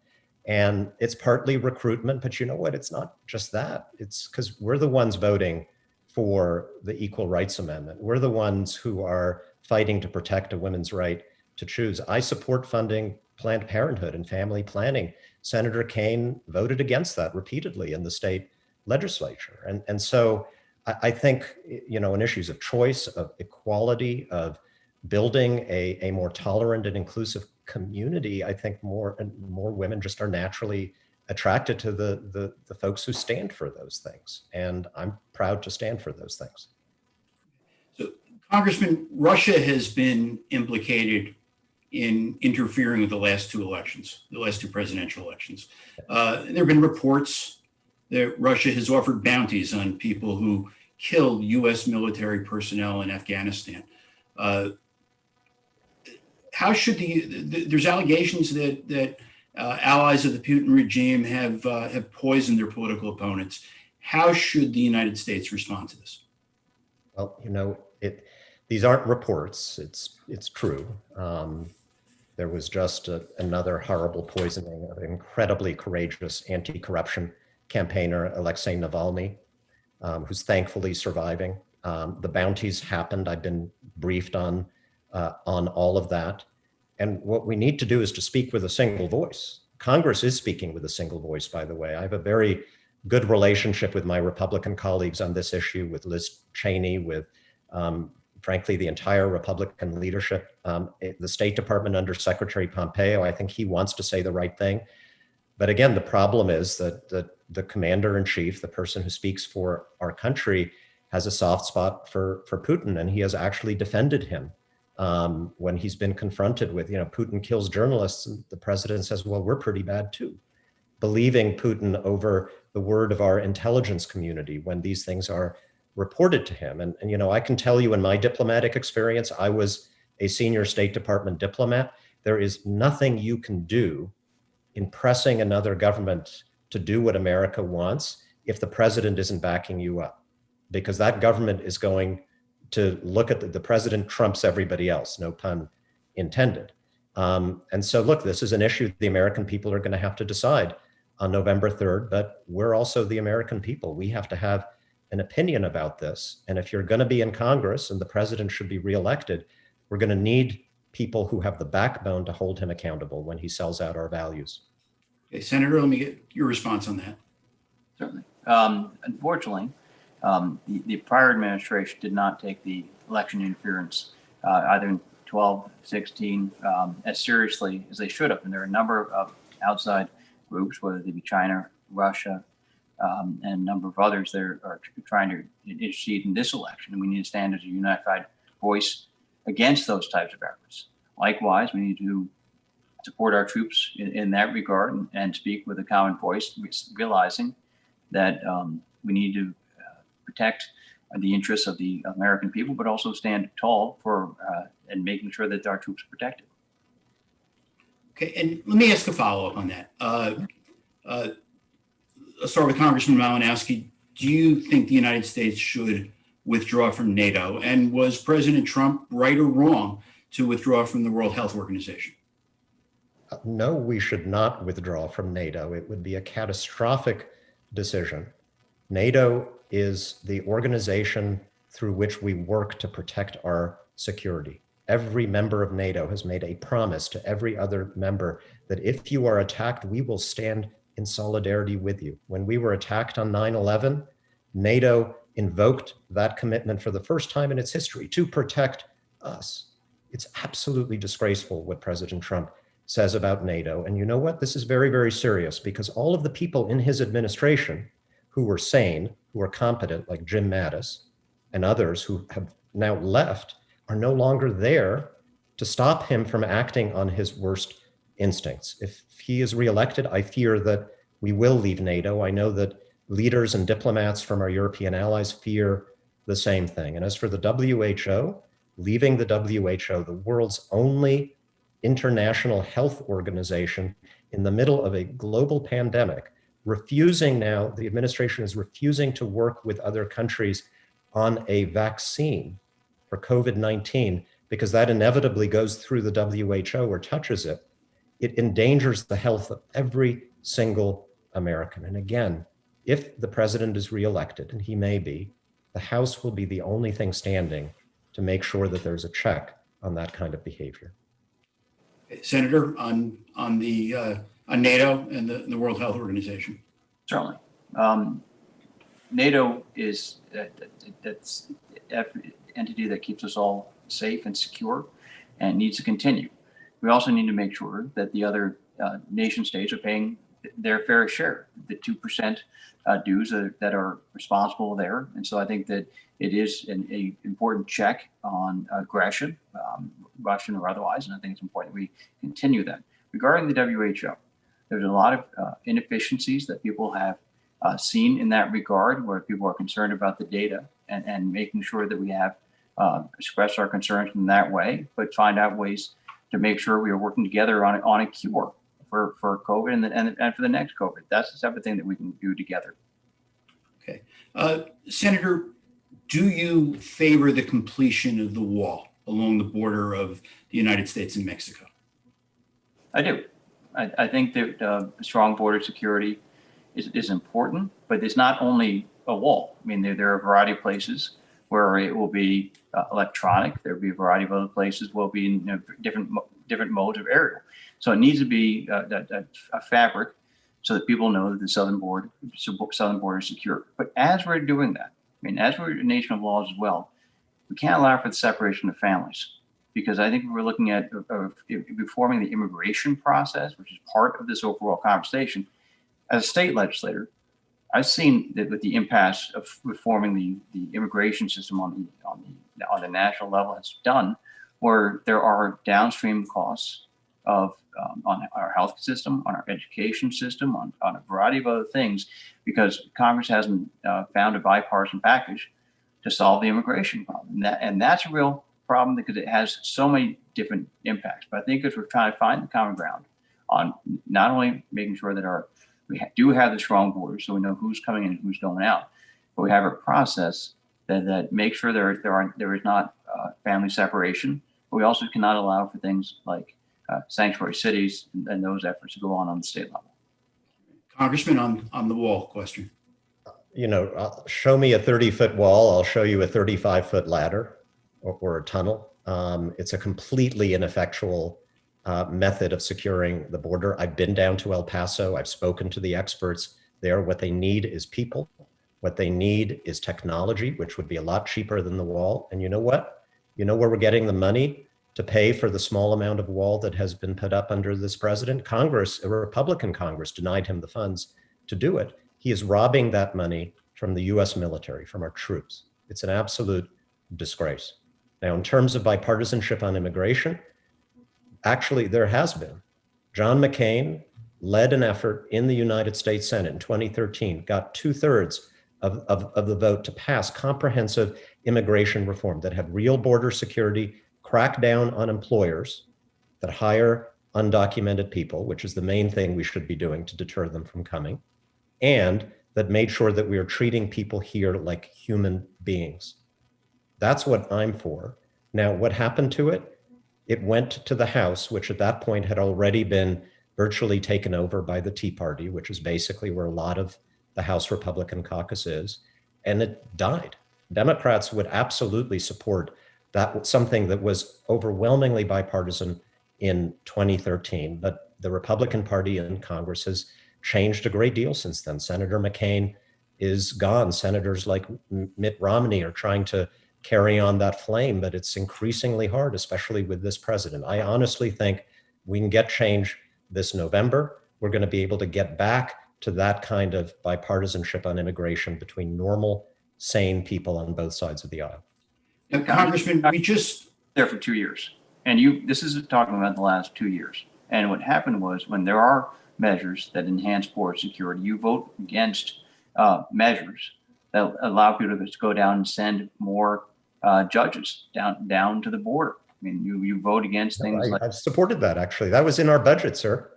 And it's partly recruitment, but you know what? It's not just that. It's because we're the ones voting for the Equal Rights Amendment. We're the ones who are fighting to protect a woman's right to choose. I support funding Planned Parenthood and family planning. Senator Kean voted against that repeatedly in the state legislature. And so I think, in issues of choice, of equality, of building a more tolerant and inclusive community, I think more and more women just are naturally attracted to the folks who stand for those things. And I'm proud to stand for those things. So, Congressman, Russia has been implicated in interfering with the last two elections, the last two presidential elections. There have been reports that Russia has offered bounties on people who killed U.S. military personnel in Afghanistan. How should there's allegations that allies of the Putin regime have poisoned their political opponents. How should the United States respond to this? Well, these aren't reports. It's true. There was just another horrible poisoning of an incredibly courageous anti-corruption campaigner, Alexei Navalny, who's thankfully surviving. The bounties happened. I've been briefed on all of that. And what we need to do is to speak with a single voice. Congress is speaking with a single voice, by the way. I have a very good relationship with my Republican colleagues on this issue, with Liz Cheney, with frankly, the entire Republican leadership. The State Department under Secretary Pompeo, I think he wants to say the right thing. But again, the problem is that the commander-in-chief, the person who speaks for our country, has a soft spot for Putin, and he has actually defended him when he's been confronted with, Putin kills journalists, and the president says, well, we're pretty bad too. Believing Putin over the word of our intelligence community when these things are reported to him. And I can tell you in my diplomatic experience, I was a senior State Department diplomat. There is nothing you can do in pressing another government to do what America wants if the president isn't backing you up, because that government is going to look at the president trumps everybody else, no pun intended. And so look, this is an issue the American people are going to have to decide on November 3rd, but we're also the American people. We have to have an opinion about this. And if you're going to be in Congress and the president should be reelected, we're going to need people who have the backbone to hold him accountable when he sells out our values. Okay, Senator, let me get your response on that. Certainly. Unfortunately, the prior administration did not take the election interference either in 12, 16 as seriously as they should have. And there are a number of outside groups, whether they be China, Russia, and a number of others that are trying to intercede in this election. And we need to stand as a unified voice against those types of efforts. Likewise, we need to support our troops in that regard and speak with a common voice, realizing that we need to protect the interests of the American people, but also stand tall for and making sure that our troops are protected. Okay, and let me ask a follow-up on that. Let's start with Congressman Malinowski. Do you think the United States should withdraw from NATO? And was President Trump right or wrong to withdraw from the World Health Organization? No, we should not withdraw from NATO. It would be a catastrophic decision. NATO is the organization through which we work to protect our security. Every member of NATO has made a promise to every other member that if you are attacked, we will stand in solidarity with you. When we were attacked on 9/11, NATO invoked that commitment for the first time in its history to protect us. It's absolutely disgraceful what President Trump says about NATO. And you know what? This is very, very serious, because all of the people in his administration who were sane, who were competent, like Jim Mattis and others who have now left, are no longer there to stop him from acting on his worst instincts. If he is reelected, I fear that we will leave NATO. I know that leaders and diplomats from our European allies fear the same thing. And as for the WHO, leaving the WHO, the world's only international health organization in the middle of a global pandemic, the administration is refusing to work with other countries on a vaccine for COVID-19, because that inevitably goes through the WHO or touches it. It endangers the health of every single American. And again, if the president is reelected, and he may be, the House will be the only thing standing to make sure that there's a check on that kind of behavior. Senator, on NATO and the World Health Organization. Certainly. NATO is that's entity that keeps us all safe and secure and needs to continue. We also need to make sure that the other nation states are paying their fair share, the 2% dues that are responsible there. And so I think that it is an important check on aggression, Russian or otherwise, and I think it's important we continue that. Regarding the WHO, there's a lot of inefficiencies that people have seen in that regard, where people are concerned about the data and making sure that we have expressed our concerns in that way, but find out ways to make sure we are working together on a cure for COVID and for the next COVID. That's the type of thing that we can do together. Okay. Senator, do you favor the completion of the wall along the border of the United States and Mexico? I do. I think that strong border security is important, but it's not only a wall. I mean, there are a variety of places where it will be electronic. There will be a variety of other places will be different modes of aerial. So it needs to be a fabric so that people know that the southern border is secure. But as we're doing that, I mean, as we're a nation of laws as well, we can't allow for the separation of families, because I think we're looking at reforming the immigration process, which is part of this overall conversation. As a state legislator, I've seen that with the impasse of reforming the immigration system on the national level has done, where there are downstream costs of on our health system, on our education system, on a variety of other things, because Congress hasn't found a bipartisan package to solve the immigration problem. And that's a real problem, because it has so many different impacts. But I think as we're trying to find the common ground on not only making sure that we do have the strong borders, so we know who's coming in and who's going out, but we have a process that makes sure there is not family separation. But we also cannot allow for things like sanctuary cities and those efforts to go on the state level. Congressman, on the wall question. You know, show me a 30-foot wall, I'll show you a 35-foot ladder or a tunnel. It's a completely ineffectual method of securing the border. I've been down to El Paso. I've spoken to the experts there. What they need is people. What they need is technology, which would be a lot cheaper than the wall. And you know what? You know where we're getting the money to pay for the small amount of wall that has been put up under this president? Congress, a Republican Congress, denied him the funds to do it. He is robbing that money from the US military, from our troops. It's an absolute disgrace. Now, in terms of bipartisanship on immigration, actually, there has been. John McCain led an effort in the United States Senate in 2013, got 2/3 of the vote to pass comprehensive immigration reform that had real border security, crack down on employers that hire undocumented people, which is the main thing we should be doing to deter them from coming, and that made sure that we are treating people here like human beings. That's what I'm for. Now, what happened to it? It went to the House, which at that point had already been virtually taken over by the Tea Party, which is basically where a lot of the House Republican caucus is, and it died. Democrats would absolutely support that, something that was overwhelmingly bipartisan in 2013, but the Republican Party in Congress has changed a great deal since then. Senator McCain is gone. Senators like Mitt Romney are trying to carry on that flame, but it's increasingly hard, especially with this president. I honestly think We can get change this November. We're going to be able to get back to that kind of bipartisanship on immigration between normal, sane people on both sides of the aisle. Now, Congressman, we just there for 2 years, and this is talking about the last 2 years. And what happened was, when there are measures that enhance border security, you vote against measures that allow people to go down and send more judges down to the border. I mean, you vote against things like. I've supported that, actually. That was in our budget, sir.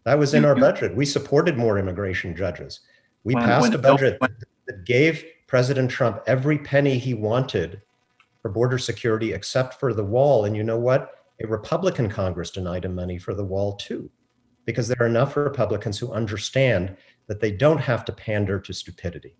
That was in our budget. We supported more immigration judges. We passed a budget that gave President Trump every penny he wanted for border security except for the wall. And you know what? A Republican Congress denied him money for the wall too, because there are enough Republicans who understand that they don't have to pander to stupidity.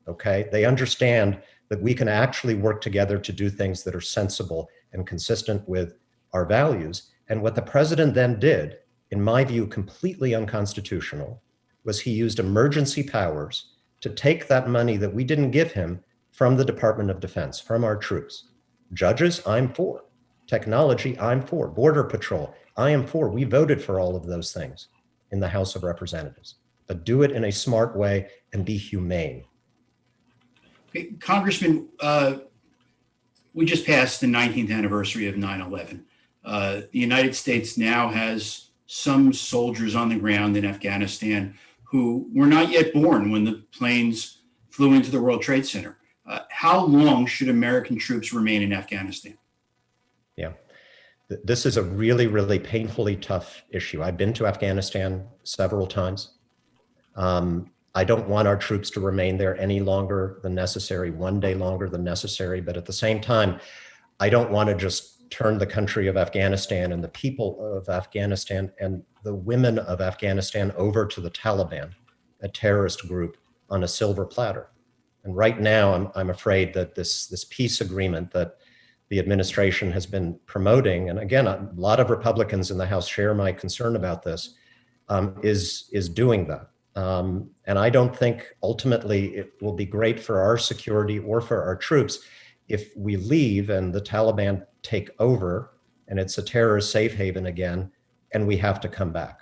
Okay? They understand that we can actually work together to do things that are sensible and consistent with our values. And what the president then did, in my view, completely unconstitutional, was he used emergency powers to take that money that we didn't give him from the Department of Defense, from our troops. Judges, I'm for. Technology, I'm for. Border Patrol, I am for. We voted for all of those things in the House of Representatives, but do it in a smart way and be humane. Okay, Congressman, we just passed the 19th anniversary of 9/11. The United States now has some soldiers on the ground in Afghanistan who were not yet born when the planes flew into the World Trade Center. How long should American troops remain in Afghanistan? Yeah, this is a really, really painfully tough issue. I've been to Afghanistan several times. I don't want our troops to remain there any longer than necessary, one day longer than necessary. But at the same time, I don't want to just turn the country of Afghanistan and the people of Afghanistan and the women of Afghanistan over to the Taliban, a terrorist group, on a silver platter. And right now, I'm afraid that this peace agreement that the administration has been promoting, and again, a lot of Republicans in the House share my concern about this, is doing that. And I don't think ultimately it will be great for our security or for our troops if we leave and the Taliban take over and it's a terrorist safe haven again, and we have to come back.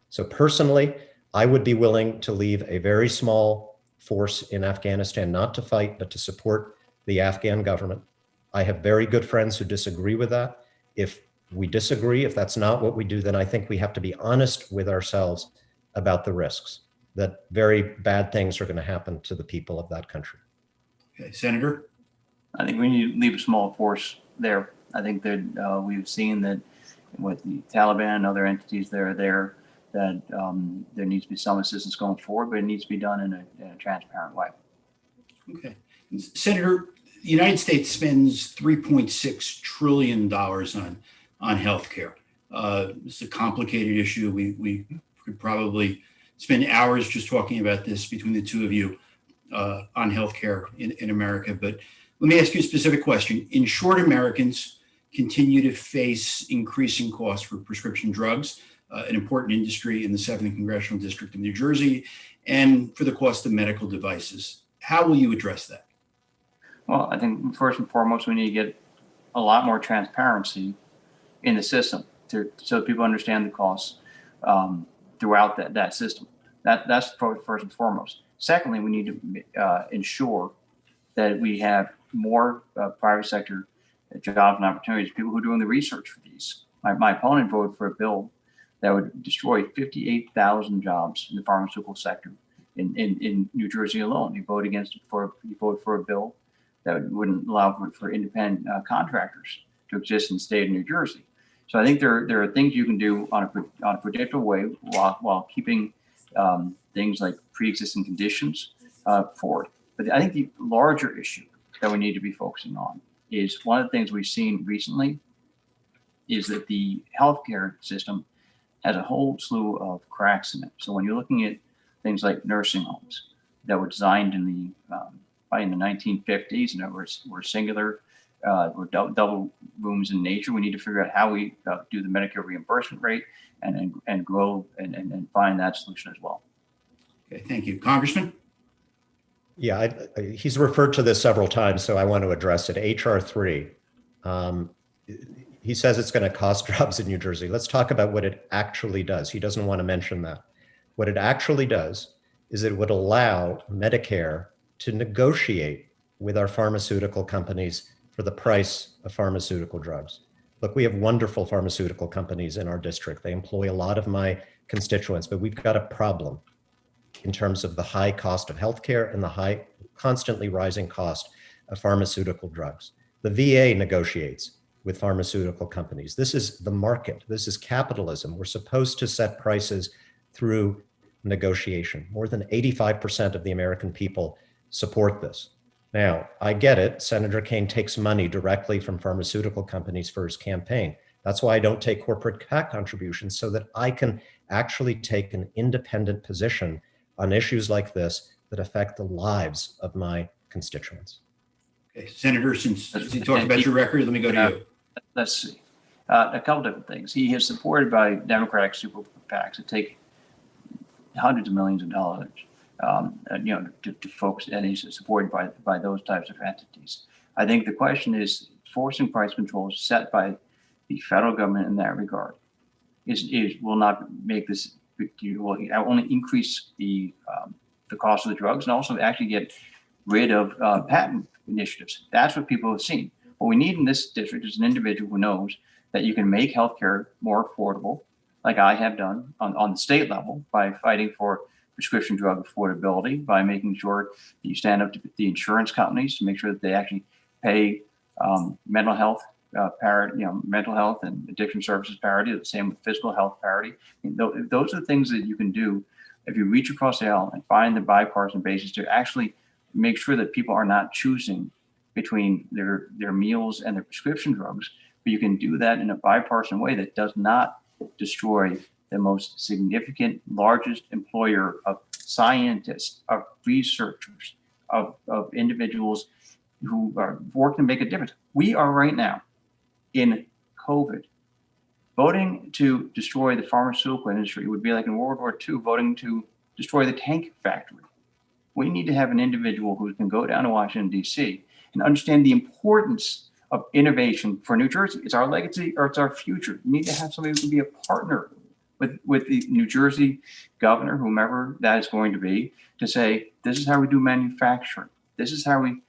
So personally, I would be willing to leave a very small force in Afghanistan, not to fight, but to support the Afghan government. I have very good friends who disagree with that. If we disagree, if that's not what we do, then I think we have to be honest with ourselves about the risks, that very bad things are going to happen to the people of that country. Okay, Senator? I think we need to leave a small force there. I think that we've seen that with the Taliban and other entities that are there, that there needs to be some assistance going forward, but it needs to be done in a transparent way. Okay. Senator, the United States spends $3.6 trillion on healthcare. It's a complicated issue. We could probably spend hours just talking about this between the two of you on healthcare in America. But let me ask you a specific question. Insured Americans continue to face increasing costs for prescription drugs, an important industry in the 7th Congressional District of New Jersey, and for the cost of medical devices. How will you address that? Well, I think first and foremost, we need to get a lot more transparency in the system so people understand the costs throughout that system. That's first and foremost. Secondly, we need to ensure that we have more private sector jobs and opportunities, people who are doing the research for these. My opponent voted for a bill that would destroy 58,000 jobs in the pharmaceutical sector in New Jersey alone. He voted for a bill that wouldn't allow for independent contractors to exist in the state of New Jersey. So I think there are things you can do on a predictable way while keeping things like pre-existing conditions forward. But I think the larger issue that we need to be focusing on is one of the things we've seen recently is that the healthcare system has a whole slew of cracks in it. So when you're looking at things like nursing homes that were designed in the 1950s and were singular, were double rooms in nature, we need to figure out how we do the Medicare reimbursement rate and grow and find that solution as well. Okay, thank you. Congressman? Yeah, he's referred to this several times, so I want to address it. HR 3. he says it's going to cost jobs in New Jersey. Let's talk about what it actually does. He doesn't want to mention that. What it actually does is it would allow Medicare to negotiate with our pharmaceutical companies for the price of pharmaceutical drugs. Look, we have wonderful pharmaceutical companies in our district. They employ a lot of my constituents, but we've got a problem in terms of the high cost of healthcare and the high, constantly rising cost of pharmaceutical drugs. The VA negotiates with pharmaceutical companies. This is the market. This is capitalism. We're supposed to set prices through negotiation. More than 85% of the American people support this. Now, I get it. Senator Kean takes money directly from pharmaceutical companies for his campaign. That's why I don't take corporate PAC contributions, so that I can actually take an independent position on issues like this that affect the lives of my constituents. Okay, Senator, since you talked about your record, let me go to you. Let's see. A couple different things. He is supported by Democratic super PACs that take hundreds of millions of dollars, to folks, and he's supported by those types of entities. I think the question is forcing price controls set by the federal government in that regard will not make this, will only increase the cost of the drugs and also actually get rid of patent initiatives. That's what people have seen. What we need in this district is an individual who knows that you can make healthcare more affordable, like I have done on the state level by fighting for prescription drug affordability, by making sure that you stand up to the insurance companies to make sure that they actually pay mental health parity, mental health and addiction services parity, the same with physical health parity. Those are the things that you can do if you reach across the aisle and find the bipartisan basis to actually make sure that people are not choosing between their meals and their prescription drugs, but you can do that in a bipartisan way that does not destroy the most significant, largest employer of scientists, of researchers, of individuals who are working to make a difference. We are right now in COVID. Voting to destroy the pharmaceutical industry would be like in World War II, voting to destroy the tank factory. We need to have an individual who can go down to Washington, D.C. and understand the importance of innovation for New Jersey. It's our legacy or it's our future. You need to have somebody who can be a partner with the New Jersey governor, whomever that is going to be, to say, this is how we do manufacturing. This is how we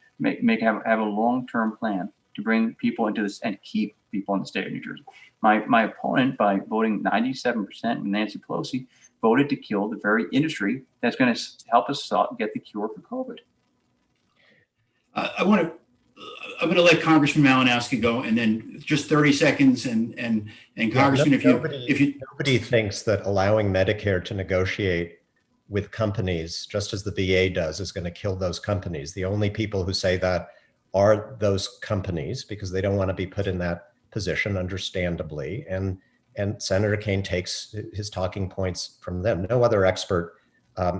have a long-term plan to bring people into this and keep people in the state of New Jersey. My opponent, by voting 97% with Nancy Pelosi, voted to kill the very industry that's going to help us get the cure for COVID. I'm going to let Congressman Malinowski go, and then just 30 seconds. And Congressman, nobody thinks that allowing Medicare to negotiate with companies, just as the VA does, is going to kill those companies. The only people who say that are those companies, because they don't want to be put in that position, understandably. And Senator Kean takes his talking points from them. No other expert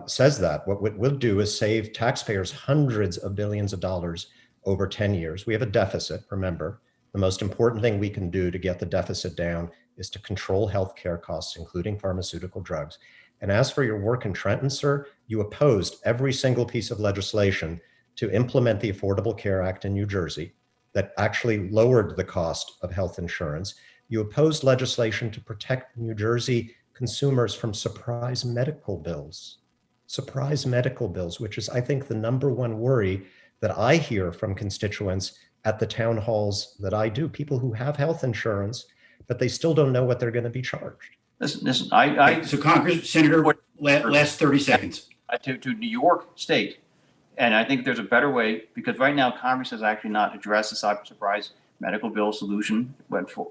says that. What we'll do is save taxpayers hundreds of billions of dollars over 10 years. We have a deficit, remember. The most important thing we can do to get the deficit down is to control healthcare costs, including pharmaceutical drugs. And as for your work in Trenton, sir, you opposed every single piece of legislation to implement the Affordable Care Act in New Jersey that actually lowered the cost of health insurance. You opposed legislation to protect New Jersey consumers from surprise medical bills, which is, I think, the number one worry that I hear from constituents at the town halls that I do, people who have health insurance, but they still don't know what they're going to be charged. Listen, so Congress, Senator, last 30 seconds. To New York State. And I think there's a better way, because right now Congress has actually not addressed the surprise medical bill solution,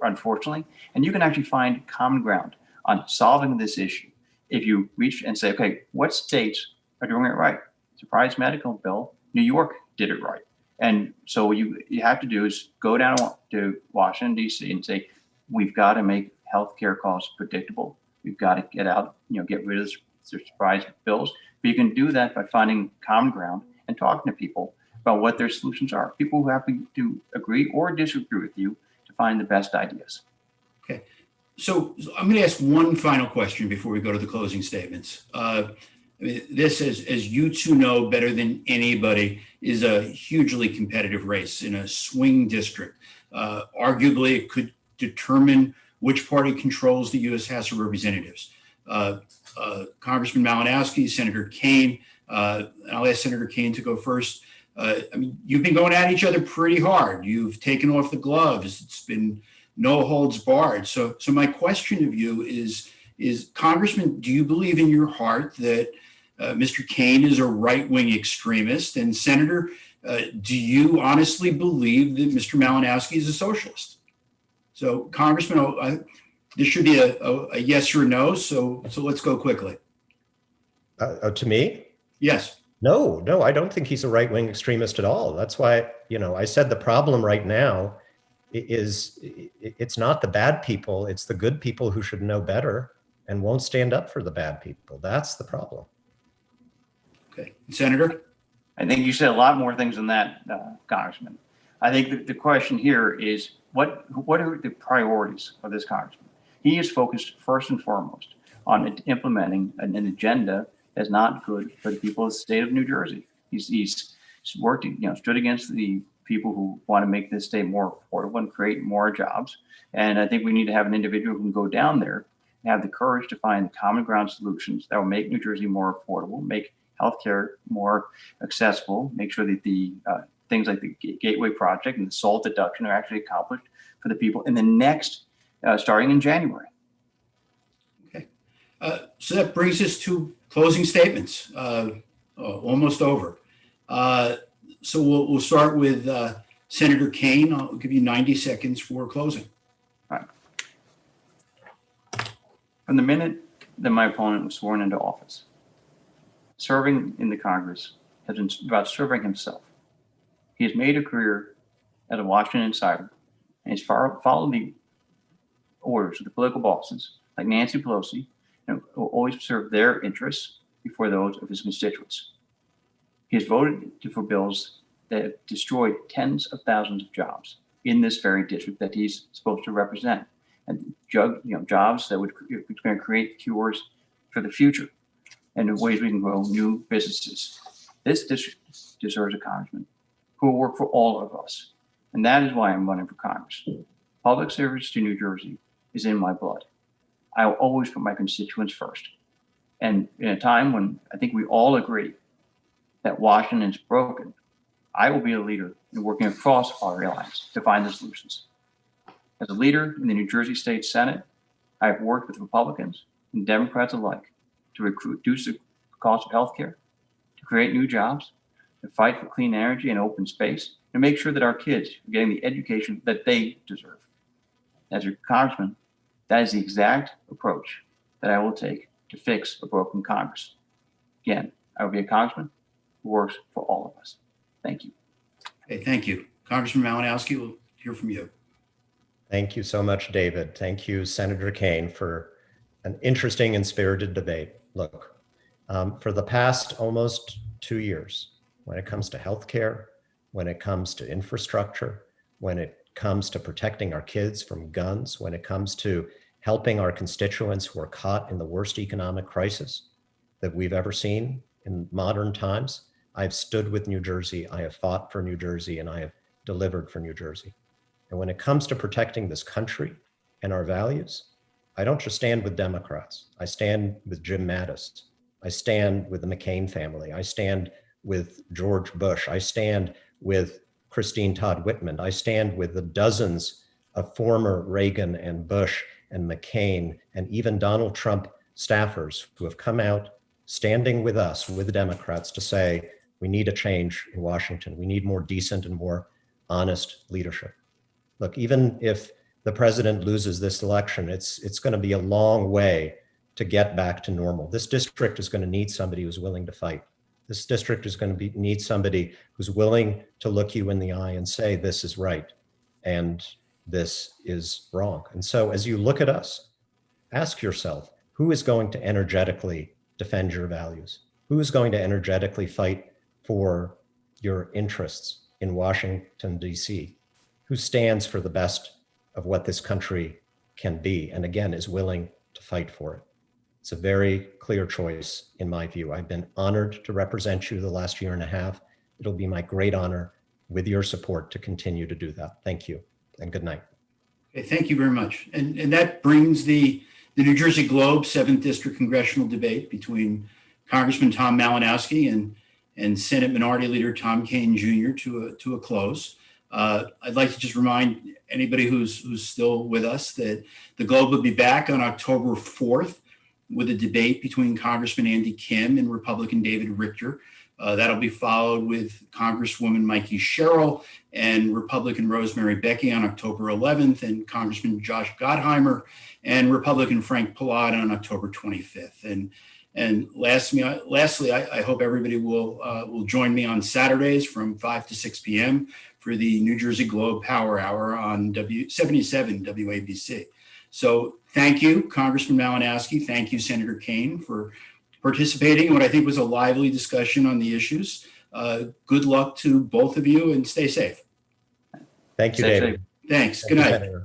unfortunately. And you can actually find common ground on solving this issue if you reach and say, okay, what states are doing it right? Surprise medical bill, New York did it right. And so what you have to do is go down to Washington, D.C. and say, we've got to make healthcare costs predictable. We've got to get rid of surprise bills. But you can do that by finding common ground and talking to people about what their solutions are. People who happen to agree or disagree with you to find the best ideas. Okay. So I'm going to ask one final question before we go to the closing statements. This, as you two know better than anybody, is a hugely competitive race in a swing district. Arguably, it could determine which party controls the U.S. House of Representatives. Congressman Malinowski, Senator Kean, I'll ask Senator Kean to go first. I mean, you've been going at each other pretty hard. You've taken off the gloves. It's been no holds barred. So my question of you is Congressman, do you believe in your heart that Mr. Kean is a right-wing extremist? And Senator, do you honestly believe that Mr. Malinowski is a socialist? So, Congressman, this should be a yes or no. So let's go quickly. To me? Yes. No, I don't think he's a right-wing extremist at all. That's why, I said the problem right now is it's not the bad people, it's the good people who should know better and won't stand up for the bad people. That's the problem. Okay. Senator? I think you said a lot more things than that, Congressman. I think the question here is what are the priorities of this Congressman? He is focused first and foremost on implementing an agenda that's not good for the people of the state of New Jersey. He's worked, stood against the people who want to make this state more affordable and create more jobs. And I think we need to have an individual who can go down there and have the courage to find common ground solutions that will make New Jersey more affordable, make healthcare more accessible, make sure that the things like the Gateway Project and the SALT deduction are actually accomplished for the people in the next, starting in January. Okay. So that brings us to closing statements, almost over. So we'll start with Senator Kean. I'll give you 90 seconds for closing. All right. From the minute that my opponent was sworn into office, serving in the Congress has been about serving himself. He has made a career as a Washington insider, and he's followed the orders of the political bosses like Nancy Pelosi, and will always serve their interests before those of his constituents. He has voted for bills that have destroyed tens of thousands of jobs in this very district that he's supposed to represent, and jobs that would going to create cures for the future and the ways we can grow new businesses. This district deserves a congressman who will work for all of us, and that is why I'm running for Congress. Public service to New Jersey is in my blood. I will always put my constituents first. And in a time when I think we all agree that Washington is broken, I will be a leader in working across our alliance to find the solutions. As a leader in the New Jersey State Senate, I have worked with Republicans and Democrats alike to reduce the cost of healthcare, to create new jobs, to fight for clean energy and open space, and make sure that our kids are getting the education that they deserve. As a congressman, that is the exact approach that I will take to fix a broken Congress. Again, I will be a congressman who works for all of us. Thank you. Okay, thank you. Congressman Malinowski, we'll hear from you. Thank you so much, David. Thank you, Senator Kean, for an interesting and spirited debate. Look, for the past almost 2 years, when it comes to healthcare, when it comes to infrastructure, when it comes to protecting our kids from guns, when it comes to helping our constituents who are caught in the worst economic crisis that we've ever seen in modern times, I've stood with New Jersey, I have fought for New Jersey, and I have delivered for New Jersey. And when it comes to protecting this country and our values, I don't just stand with Democrats. I stand with Jim Mattis. I stand with the McCain family. I stand with George Bush. I stand with Christine Todd Whitman. I stand with the dozens of former Reagan and Bush and McCain and even Donald Trump staffers who have come out standing with us, with the Democrats, to say, we need a change in Washington. We need more decent and more honest leadership. Look, even if the president loses this election, it's going to be a long way to get back to normal. This district is going to need somebody who's willing to fight. This district is going to need somebody who's willing to look you in the eye and say, this is right and this is wrong. And so as you look at us, ask yourself, who is going to energetically defend your values? Who is going to energetically fight for your interests in Washington, D.C.? Who stands for the best of what this country can be, and again, is willing to fight for it? It's a very clear choice in my view. I've been honored to represent you the last year and a half. It'll be my great honor with your support to continue to do that. Thank you and good night. Okay, thank you very much. And that brings the New Jersey Globe 7th District Congressional debate between Congressman Tom Malinowski and Senate Minority Leader Tom Kean Jr. to a close. I'd like to just remind anybody who's still with us that the Globe will be back on October 4th with a debate between Congressman Andy Kim and Republican David Richter. That'll be followed with Congresswoman Mikey Sherrill and Republican Rosemary Becky on October 11th, and Congressman Josh Gottheimer and Republican Frank Pallad on October 25th. And lastly, I hope everybody will join me on Saturdays from 5 to 6 p.m. for the New Jersey Globe Power Hour on 77 WABC. So thank you, Congressman Malinowski. Thank you, Senator Kean, for participating in what I think was a lively discussion on the issues. Good luck to both of you and stay safe. Thank you, Stay David. safe. Thanks. Thank Good you, night. Senator.